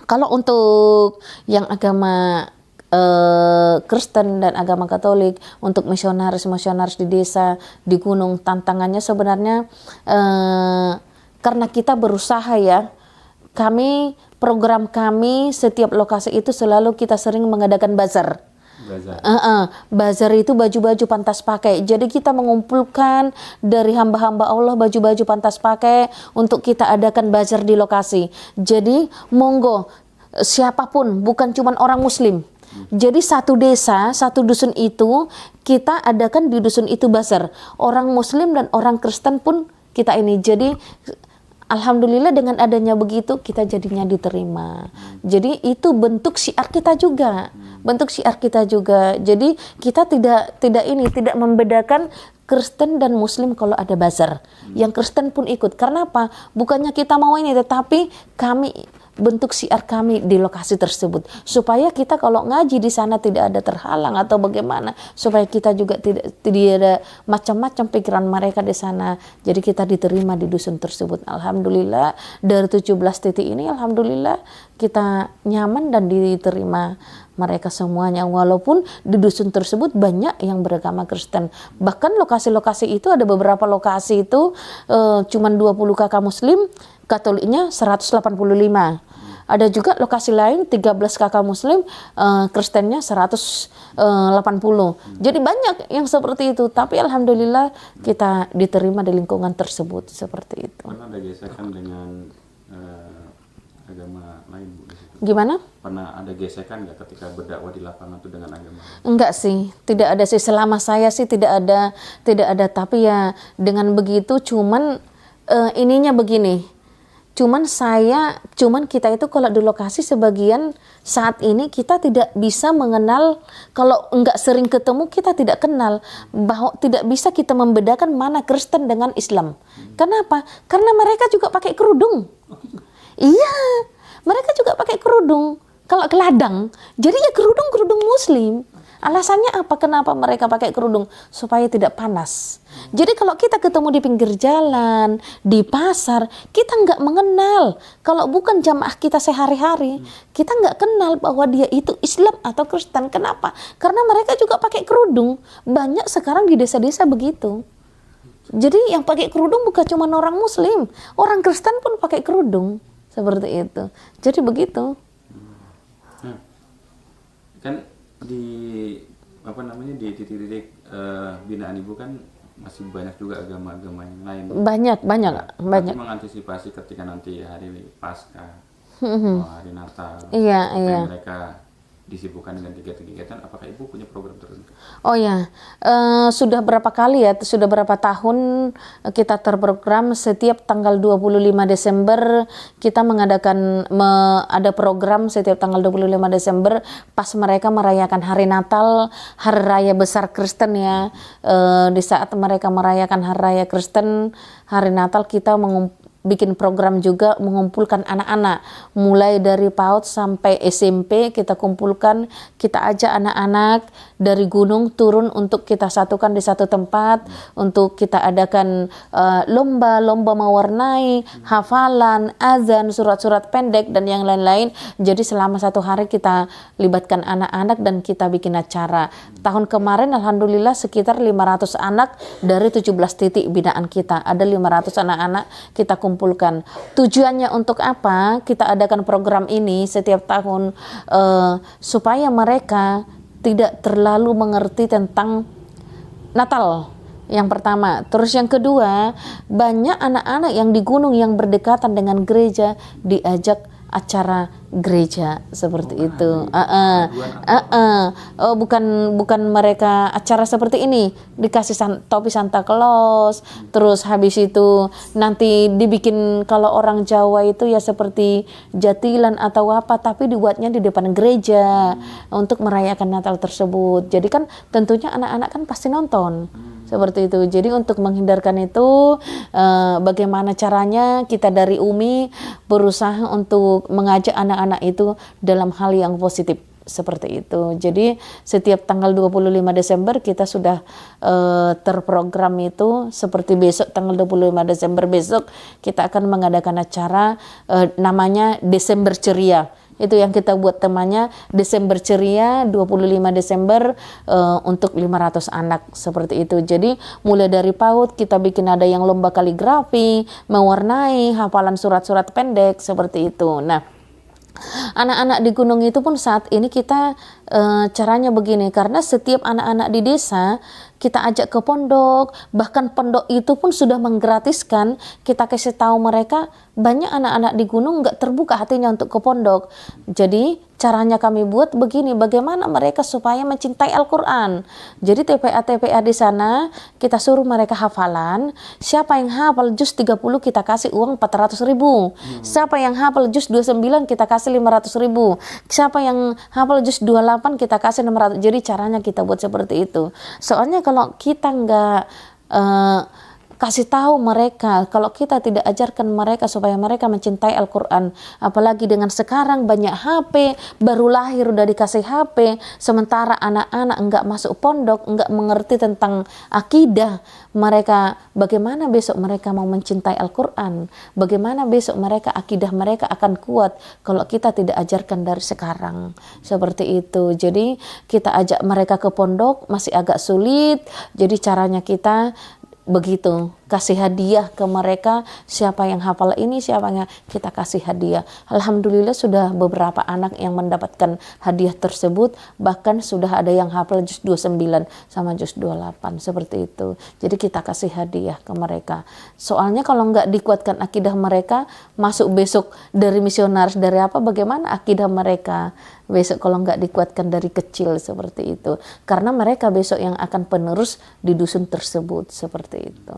kalau untuk yang agama Kristen dan agama Katolik, untuk misionaris di desa, di gunung. Tantangannya sebenarnya karena kita berusaha ya, program kami setiap lokasi itu selalu kita sering mengadakan bazar. Bazar itu baju-baju pantas pakai. Jadi kita mengumpulkan dari hamba-hamba Allah baju-baju pantas pakai untuk kita adakan bazar di lokasi. Jadi monggo siapapun, bukan cuma orang Muslim. Jadi satu desa, satu dusun itu kita adakan di dusun itu bazar. Orang Muslim dan orang Kristen pun kita ini. Jadi alhamdulillah dengan adanya begitu kita jadinya diterima. Jadi itu bentuk syiar kita juga. Jadi kita tidak membedakan Kristen dan Muslim kalau ada bazar. Yang Kristen pun ikut. Karena apa? Bukannya kita mau ini, tetapi kami bentuk syiar kami di lokasi tersebut supaya kita kalau ngaji di sana tidak ada terhalang atau bagaimana, supaya kita juga tidak ada macam-macam pikiran mereka di sana. Jadi kita diterima di dusun tersebut. Alhamdulillah dari 17 titik ini alhamdulillah kita nyaman dan diterima mereka semuanya, walaupun di dusun tersebut banyak yang beragama Kristen. Bahkan lokasi-lokasi itu ada beberapa lokasi itu cuman 20 kakak Muslim, Katoliknya 185. Ada juga lokasi lain 13 kakak Muslim, Kristennya 180. Jadi banyak yang seperti itu. Tapi alhamdulillah kita diterima di lingkungan tersebut seperti itu. Pernah ada gesekan dengan agama lain, Bu? Gimana? Pernah ada gesekan nggak ketika berdakwah di lapangan itu dengan agama? Enggak sih, tidak ada sih. Selama saya sih tidak ada. Tapi ya dengan begitu cuman ininya begini. Cuman kita itu kalau di lokasi sebagian saat ini kita tidak bisa mengenal, kalau enggak sering ketemu kita tidak kenal, bahwa tidak bisa kita membedakan mana Kristen dengan Islam. Kenapa? Karena mereka juga pakai kerudung. Iya, mereka juga pakai kerudung. Kalau ke ladang, jadi ya kerudung Muslim. Alasannya apa? Kenapa mereka pakai kerudung? Supaya tidak panas. Jadi kalau kita ketemu di pinggir jalan, di pasar, kita nggak mengenal. Kalau bukan jamaah kita sehari-hari, kita nggak kenal bahwa dia itu Islam atau Kristen. Kenapa? Karena mereka juga pakai kerudung. Banyak sekarang di desa-desa begitu. Jadi yang pakai kerudung bukan cuma orang Muslim, orang Kristen pun pakai kerudung. Seperti itu. Jadi begitu. Kan di titik-titik binaan Ibu kan masih banyak juga agama-agama yang lain. Banyak. Tapi mengantisipasi ketika nanti hari Paskah, hari Natal, mereka disibukkan dengan kegiatan, apakah Ibu punya program tertentu? Oh ya, sudah berapa tahun kita terprogram setiap tanggal 25 Desember kita mengadakan ada program setiap tanggal 25 Desember pas mereka merayakan hari Natal, hari raya besar Kristen ya. Di saat mereka merayakan hari raya Kristen, hari Natal kita bikin program juga mengumpulkan anak-anak mulai dari PAUD sampai SMP. Kita kumpulkan, kita ajak anak-anak dari gunung turun untuk kita satukan di satu tempat untuk kita adakan lomba mewarnai, hafalan, azan, surat-surat pendek dan yang lain-lain. Jadi selama satu hari kita libatkan anak-anak dan kita bikin acara. Tahun kemarin alhamdulillah sekitar 500 anak dari 17 titik binaan kita. Ada 500 anak-anak kita kumpulkan. Tujuannya untuk apa? Kita adakan program ini setiap tahun supaya mereka tidak terlalu mengerti tentang Natal. Yang pertama. Terus yang kedua, banyak anak-anak yang di gunung yang berdekatan dengan gereja diajak acara gereja seperti itu. Bukan mereka acara seperti ini dikasih topi Santa Claus, terus habis itu nanti dibikin kalau orang Jawa itu ya seperti jatilan atau apa, tapi dibuatnya di depan gereja untuk merayakan Natal tersebut. Jadi kan tentunya anak-anak kan pasti nonton. Seperti itu. Jadi untuk menghindarkan itu bagaimana caranya kita dari UMI berusaha untuk mengajak anak-anak itu dalam hal yang positif seperti itu. Jadi setiap tanggal 25 Desember kita sudah terprogram itu seperti besok tanggal 25 Desember besok kita akan mengadakan acara namanya Desember Ceria. Itu yang kita buat temanya Desember Ceria 25 Desember untuk 500 anak seperti itu. Jadi mulai dari PAUD kita bikin ada yang lomba kaligrafi, mewarnai, hafalan surat-surat pendek seperti itu. Nah, anak-anak di gunung itu pun saat ini kita caranya begini, karena setiap anak-anak di desa kita ajak ke pondok, bahkan pondok itu pun sudah menggratiskan, kita kasih tahu mereka banyak anak-anak di gunung nggak terbuka hatinya untuk ke pondok. Jadi caranya kami buat begini, bagaimana mereka supaya mencintai Al-Quran. Jadi TPA di sana kita suruh mereka hafalan, siapa yang hafal juz 30 kita kasih uang 400.000, siapa yang hafal juz 29 kita kasih 500.000, siapa yang hafal juz 28 kita kasih 600. Jadi caranya kita buat seperti itu. Soalnya kalau kita nggak kasih tahu mereka, kalau kita tidak ajarkan mereka supaya mereka mencintai Al-Quran, apalagi dengan sekarang banyak HP, baru lahir udah dikasih HP, sementara anak-anak enggak masuk pondok, enggak mengerti tentang akidah, mereka bagaimana besok mereka mau mencintai Al-Quran, bagaimana besok mereka akidah mereka akan kuat kalau kita tidak ajarkan dari sekarang, seperti itu. Jadi kita ajak mereka ke pondok masih agak sulit, jadi caranya kita begitu, kasih hadiah ke mereka, siapa yang hafal ini, siapa yang kita kasih hadiah. Alhamdulillah sudah beberapa anak yang mendapatkan hadiah tersebut, bahkan sudah ada yang hafal juz 29 sama juz 28 seperti itu. Jadi kita kasih hadiah ke mereka. Soalnya kalau nggak dikuatkan akidah mereka, masuk besok dari misionaris dari apa, bagaimana akidah mereka besok kalau nggak dikuatkan dari kecil seperti itu. Karena mereka besok yang akan penerus di dusun tersebut seperti itu.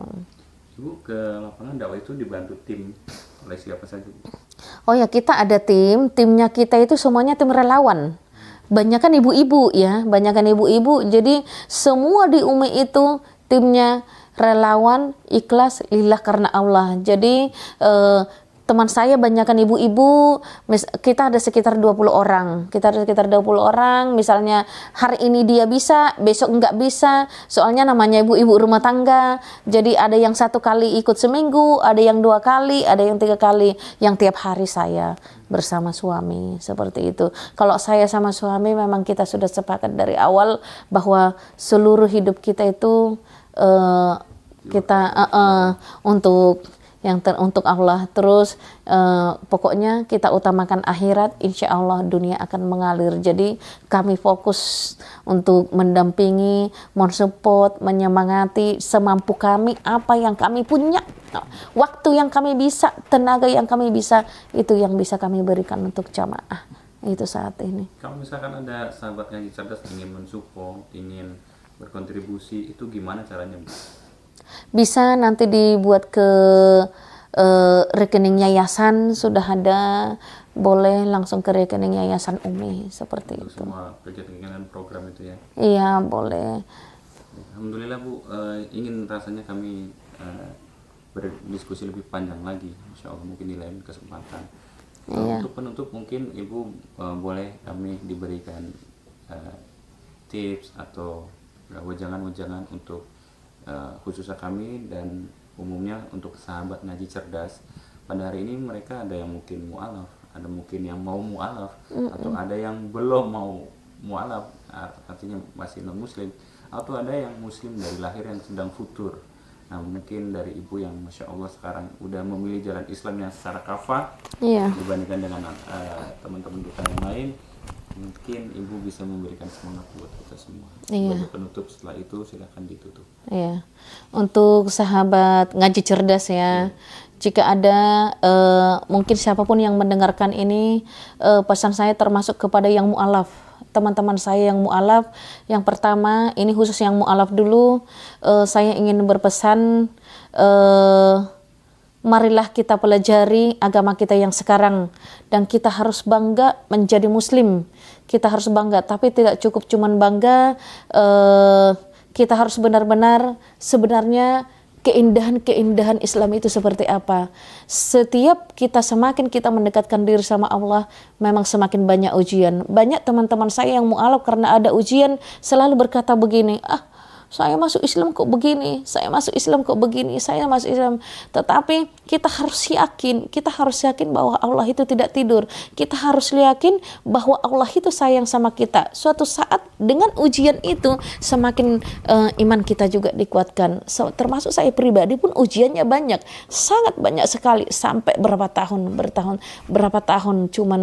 Ibu ke lapangan dakwah itu dibantu tim oleh siapa saja, Bu? Oh ya, kita ada timnya kita itu semuanya tim relawan. Banyakan ibu-ibu ya, banyakan ibu-ibu. Jadi semua di UMI itu timnya relawan, ikhlas, lillah karena Allah. Jadi teman saya banyakkan ibu-ibu, kita ada sekitar 20 orang. Kita ada sekitar 20 orang, misalnya hari ini dia bisa, besok enggak bisa. Soalnya namanya ibu-ibu rumah tangga. Jadi ada yang 1 kali ikut seminggu, ada yang 2 kali, ada yang 3 kali. Yang tiap hari saya bersama suami, seperti itu. Kalau saya sama suami memang kita sudah sepakat dari awal bahwa seluruh hidup kita itu kita untuk Allah. Terus pokoknya kita utamakan akhirat, insya Allah dunia akan mengalir. Jadi kami fokus untuk mendampingi, mensupport, menyemangati semampu kami, apa yang kami punya, waktu yang kami bisa, tenaga yang kami bisa, itu yang bisa kami berikan untuk jamaah itu saat ini. Kalau misalkan ada sahabat ngaji cerdas ingin mensupport, ingin berkontribusi, itu gimana caranya, Bu? Bisa nanti dibuat ke rekening yayasan, sudah ada, boleh langsung ke rekening yayasan UMI seperti untuk itu. Semua kegiatan program itu ya? Iya, boleh. Alhamdulillah, Bu, ingin rasanya kami berdiskusi lebih panjang lagi, insya Allah mungkin di lain kesempatan. Iya. Untuk penutup mungkin Ibu boleh kami diberikan tips atau wejangan-wejangan untuk khususnya kami dan umumnya untuk sahabat ngaji cerdas. Pada hari ini mereka ada yang mungkin mu'alaf, ada mungkin yang mau mu'alaf, atau ada yang belum mau mu'alaf, artinya masih non muslim, atau ada yang muslim dari lahir yang sedang futur. Nah, mungkin dari Ibu yang Masya Allah sekarang udah memilih jalan Islam yang secara kafah, Iya. dibandingkan dengan teman-teman kita yang lain, mungkin Ibu bisa memberikan semangat buat kita semua. Iya. Sebagai penutup, setelah itu silakan ditutup. Iya. Untuk sahabat ngaji cerdas ya, jika ada mungkin siapapun yang mendengarkan ini, pesan saya termasuk kepada yang mu'alaf, teman-teman saya yang mu'alaf. Yang pertama, ini khusus yang mu'alaf dulu, saya ingin berpesan, marilah kita pelajari agama kita yang sekarang, dan kita harus bangga menjadi muslim. Kita harus bangga, tapi tidak cukup cuman bangga, kita harus benar-benar sebenarnya keindahan-keindahan Islam itu seperti apa. Setiap kita semakin kita mendekatkan diri sama Allah, memang semakin banyak ujian. Banyak teman-teman saya yang mu'alaf karena ada ujian selalu berkata begini, saya masuk Islam kok begini, saya masuk Islam kok begini, saya masuk Islam. Tetapi kita harus yakin bahwa Allah itu tidak tidur. Kita harus yakin bahwa Allah itu sayang sama kita. Suatu saat dengan ujian itu semakin iman kita juga dikuatkan. Termasuk saya pribadi pun ujiannya banyak, sangat banyak sekali, sampai berapa tahun cuman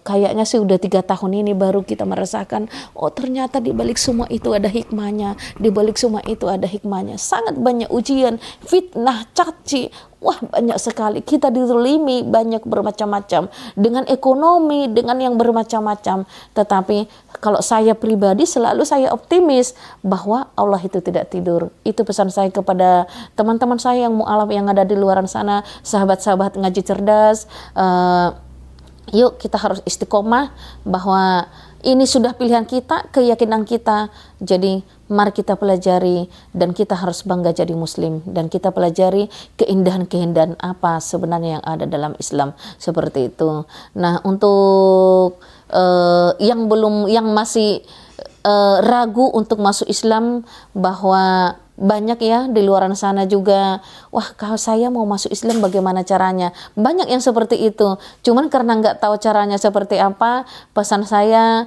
kayaknya sih udah 3 tahun ini baru kita merasakan, oh ternyata di balik semua itu ada hikmahnya, di balik semua itu ada hikmahnya. Sangat banyak ujian, fitnah, caci, wah banyak sekali. Kita dizalimi banyak bermacam-macam, dengan ekonomi, dengan yang bermacam-macam. Tetapi kalau saya pribadi selalu saya optimis bahwa Allah itu tidak tidur. Itu pesan saya kepada teman-teman saya yang mu'alaf yang ada di luaran sana, sahabat-sahabat ngaji cerdas. Yuk kita harus istiqomah bahwa ini sudah pilihan kita, keyakinan kita. Jadi mari kita pelajari dan kita harus bangga jadi muslim, dan kita pelajari keindahan-keindahan apa sebenarnya yang ada dalam Islam, seperti itu. Nah, untuk yang masih ragu untuk masuk Islam, bahwa banyak ya di luaran sana juga, wah kalau saya mau masuk Islam bagaimana caranya? Banyak yang seperti itu. Cuman karena nggak tahu caranya seperti apa, pesan saya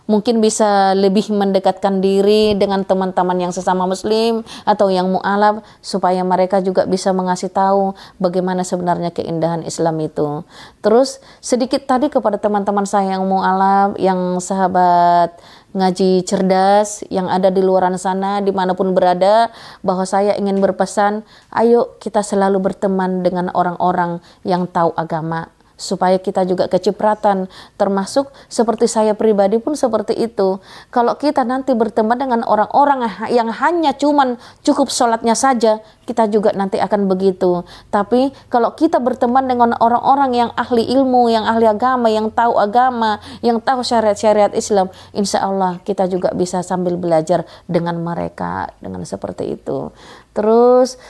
mungkin bisa lebih mendekatkan diri dengan teman-teman yang sesama muslim atau yang mu'alaf, supaya mereka juga bisa mengasih tahu bagaimana sebenarnya keindahan Islam itu. Terus sedikit tadi kepada teman-teman saya yang mu'alaf, yang sahabat ngaji cerdas yang ada di luaran sana, dimanapun berada, bahwa saya ingin berpesan, ayo kita selalu berteman dengan orang-orang yang tahu agama, supaya kita juga kecipratan. Termasuk seperti saya pribadi pun seperti itu. Kalau kita nanti berteman dengan orang-orang yang hanya cuman cukup sholatnya saja, kita juga nanti akan begitu. Tapi kalau kita berteman dengan orang-orang yang ahli ilmu, yang ahli agama, yang tahu agama, yang tahu syariat-syariat Islam, insya Allah kita juga bisa sambil belajar dengan mereka, dengan seperti itu. Terus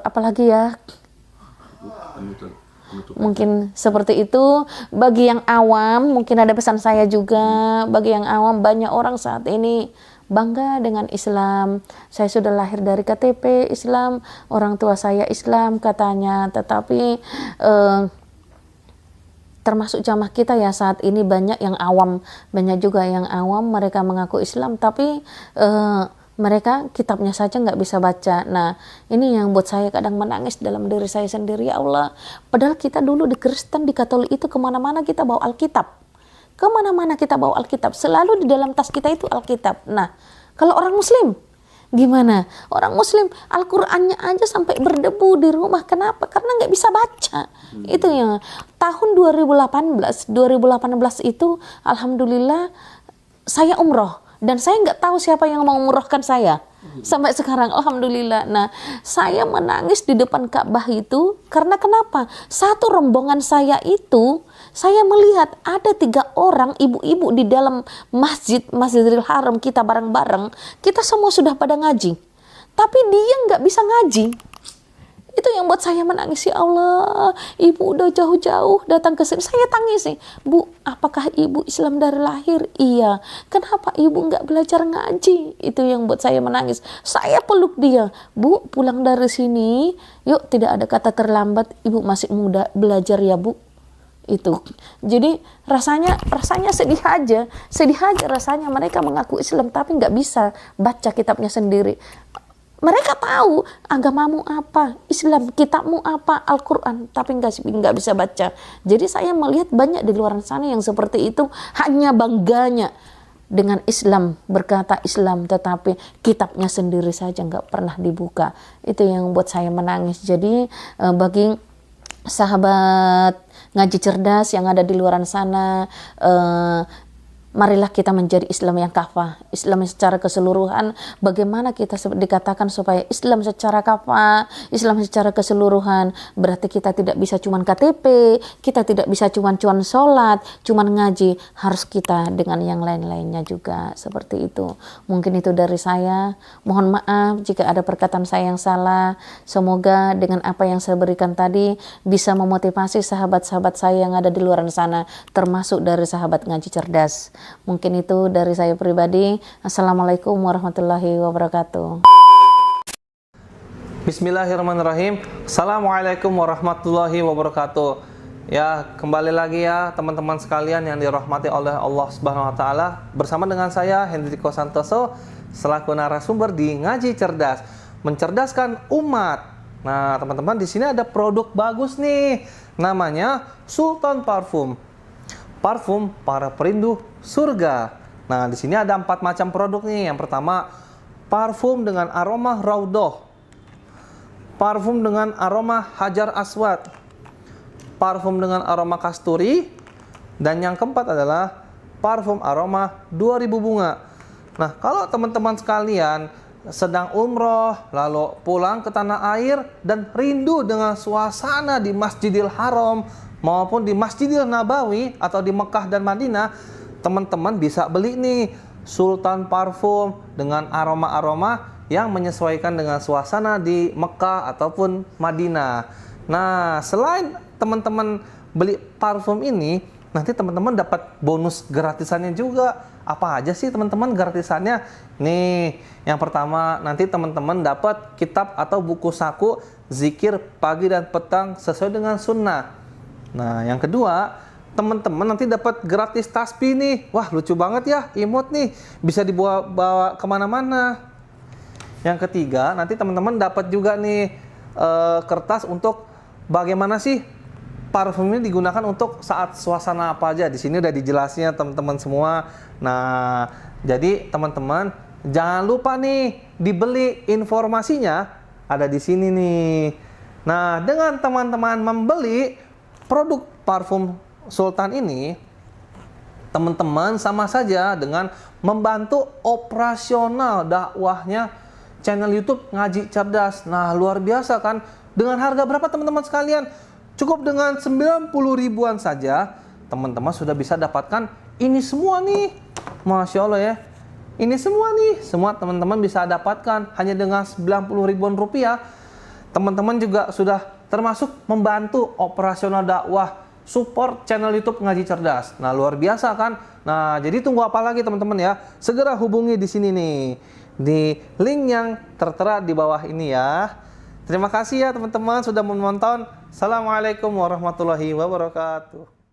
apalagi ya, mungkin seperti itu. Bagi yang awam, mungkin ada pesan saya juga. Bagi yang awam, banyak orang saat ini bangga dengan Islam. Saya sudah lahir dari KTP Islam, orang tua saya Islam katanya. Tetapi termasuk jamaah kita ya saat ini banyak yang awam, banyak juga yang awam, mereka mengaku Islam tapi mereka kitabnya saja nggak bisa baca. Nah, ini yang buat saya kadang menangis dalam diri saya sendiri. Ya Allah, padahal kita dulu di Kristen, di Katolik itu kemana-mana kita bawa Alkitab. Kemana-mana kita bawa Alkitab. Selalu di dalam tas kita itu Alkitab. Nah, kalau orang Muslim, gimana? Orang Muslim, Al-Qur'annya aja sampai berdebu di rumah. Kenapa? Karena nggak bisa baca. Itu ya. Tahun 2018 itu, Alhamdulillah, saya umroh. Dan saya nggak tahu siapa yang mau mengumrohkan saya sampai sekarang, alhamdulillah. Nah, saya menangis di depan Ka'bah itu karena kenapa? Satu rombongan saya itu, saya melihat ada 3 orang ibu-ibu di dalam Masjidil Haram, kita bareng-bareng, kita semua sudah pada ngaji, tapi dia nggak bisa ngaji. Itu yang buat saya menangis. Ya Allah, ibu udah jauh-jauh datang ke sini. Saya tangis nih, Bu, apakah ibu Islam dari lahir? Iya. Kenapa ibu nggak belajar ngaji? Itu yang buat saya menangis. Saya peluk dia, Bu, pulang dari sini, yuk, tidak ada kata terlambat. Ibu masih muda, belajar ya Bu. Itu. Jadi rasanya sedih aja rasanya. Mereka mengaku Islam tapi nggak bisa baca kitabnya sendiri. Mereka tahu agamamu apa, Islam, kitabmu apa, Al-Quran, tapi nggak bisa baca. Jadi saya melihat banyak di luar sana yang seperti itu, hanya bangganya dengan Islam, berkata Islam, tetapi kitabnya sendiri saja nggak pernah dibuka. Itu yang buat saya menangis. Jadi bagi sahabat ngaji cerdas yang ada di luar sana, marilah kita menjadi Islam yang kafah, Islam secara keseluruhan. Bagaimana kita dikatakan supaya Islam secara kafah, Islam secara keseluruhan? Berarti kita tidak bisa cuman KTP, kita tidak bisa cuman sholat, cuman ngaji. Harus kita dengan yang lain-lainnya juga, seperti itu. Mungkin itu dari saya. Mohon maaf jika ada perkataan saya yang salah. Semoga dengan apa yang saya berikan tadi bisa memotivasi sahabat-sahabat saya yang ada di luar sana, termasuk dari sahabat ngaji cerdas. Mungkin itu dari saya pribadi. Assalamualaikum warahmatullahi wabarakatuh. Bismillahirrahmanirrahim. Assalamualaikum warahmatullahi wabarakatuh. Ya, kembali lagi ya teman-teman sekalian yang dirahmati oleh Allah Subhanahu wa taala. Bersama dengan saya Hendriko Santoso selaku narasumber di Ngaji Cerdas, mencerdaskan umat. Nah, teman-teman, di sini ada produk bagus nih. Namanya Sultan Parfum. Parfum para perindu surga. Nah, di sini ada 4 macam produk nih. Yang pertama, parfum dengan aroma Raudhah. Parfum dengan aroma Hajar Aswad, parfum dengan aroma kasturi, dan yang keempat adalah parfum aroma 2000 bunga. Nah, kalau teman-teman sekalian sedang umroh, lalu pulang ke tanah air dan rindu dengan suasana di Masjidil Haram maupun di Masjidil Nabawi atau di Mekah dan Madinah, teman-teman bisa beli nih Sultan Parfum dengan aroma-aroma yang menyesuaikan dengan suasana di Mekah ataupun Madinah. Nah, selain teman-teman beli parfum ini, nanti teman-teman dapat bonus gratisannya juga. Apa aja sih teman-teman gratisannya? Nih, yang pertama nanti teman-teman dapat kitab atau buku saku zikir pagi dan petang sesuai dengan sunnah. Nah, yang kedua, teman-teman nanti dapat gratis tasbih nih. Wah, lucu banget ya, imut nih, bisa dibawa kemana-mana. Yang ketiga, nanti teman-teman dapat juga nih kertas untuk bagaimana sih parfum ini digunakan untuk saat suasana apa aja. Di sini udah dijelasnya teman-teman semua. Nah, jadi teman-teman jangan lupa nih dibeli, informasinya ada di sini nih. Nah, dengan teman-teman membeli produk parfum Sultan ini, teman-teman sama saja dengan membantu operasional dakwahnya channel YouTube Ngaji Cerdas. Nah, luar biasa kan? Dengan harga berapa teman-teman sekalian? Cukup dengan 90 ribuan saja, teman-teman sudah bisa dapatkan ini semua nih. Masya Allah ya. Ini semua nih, semua teman-teman bisa dapatkan hanya dengan 90 ribuan rupiah. Teman-teman juga sudah termasuk membantu operasional dakwah, support channel YouTube Ngaji Cerdas. Nah, luar biasa kan? Nah, jadi tunggu apa lagi teman-teman ya? Segera hubungi di sini nih, di link yang tertera di bawah ini ya. Terima kasih ya teman-teman sudah menonton. Assalamualaikum warahmatullahi wabarakatuh.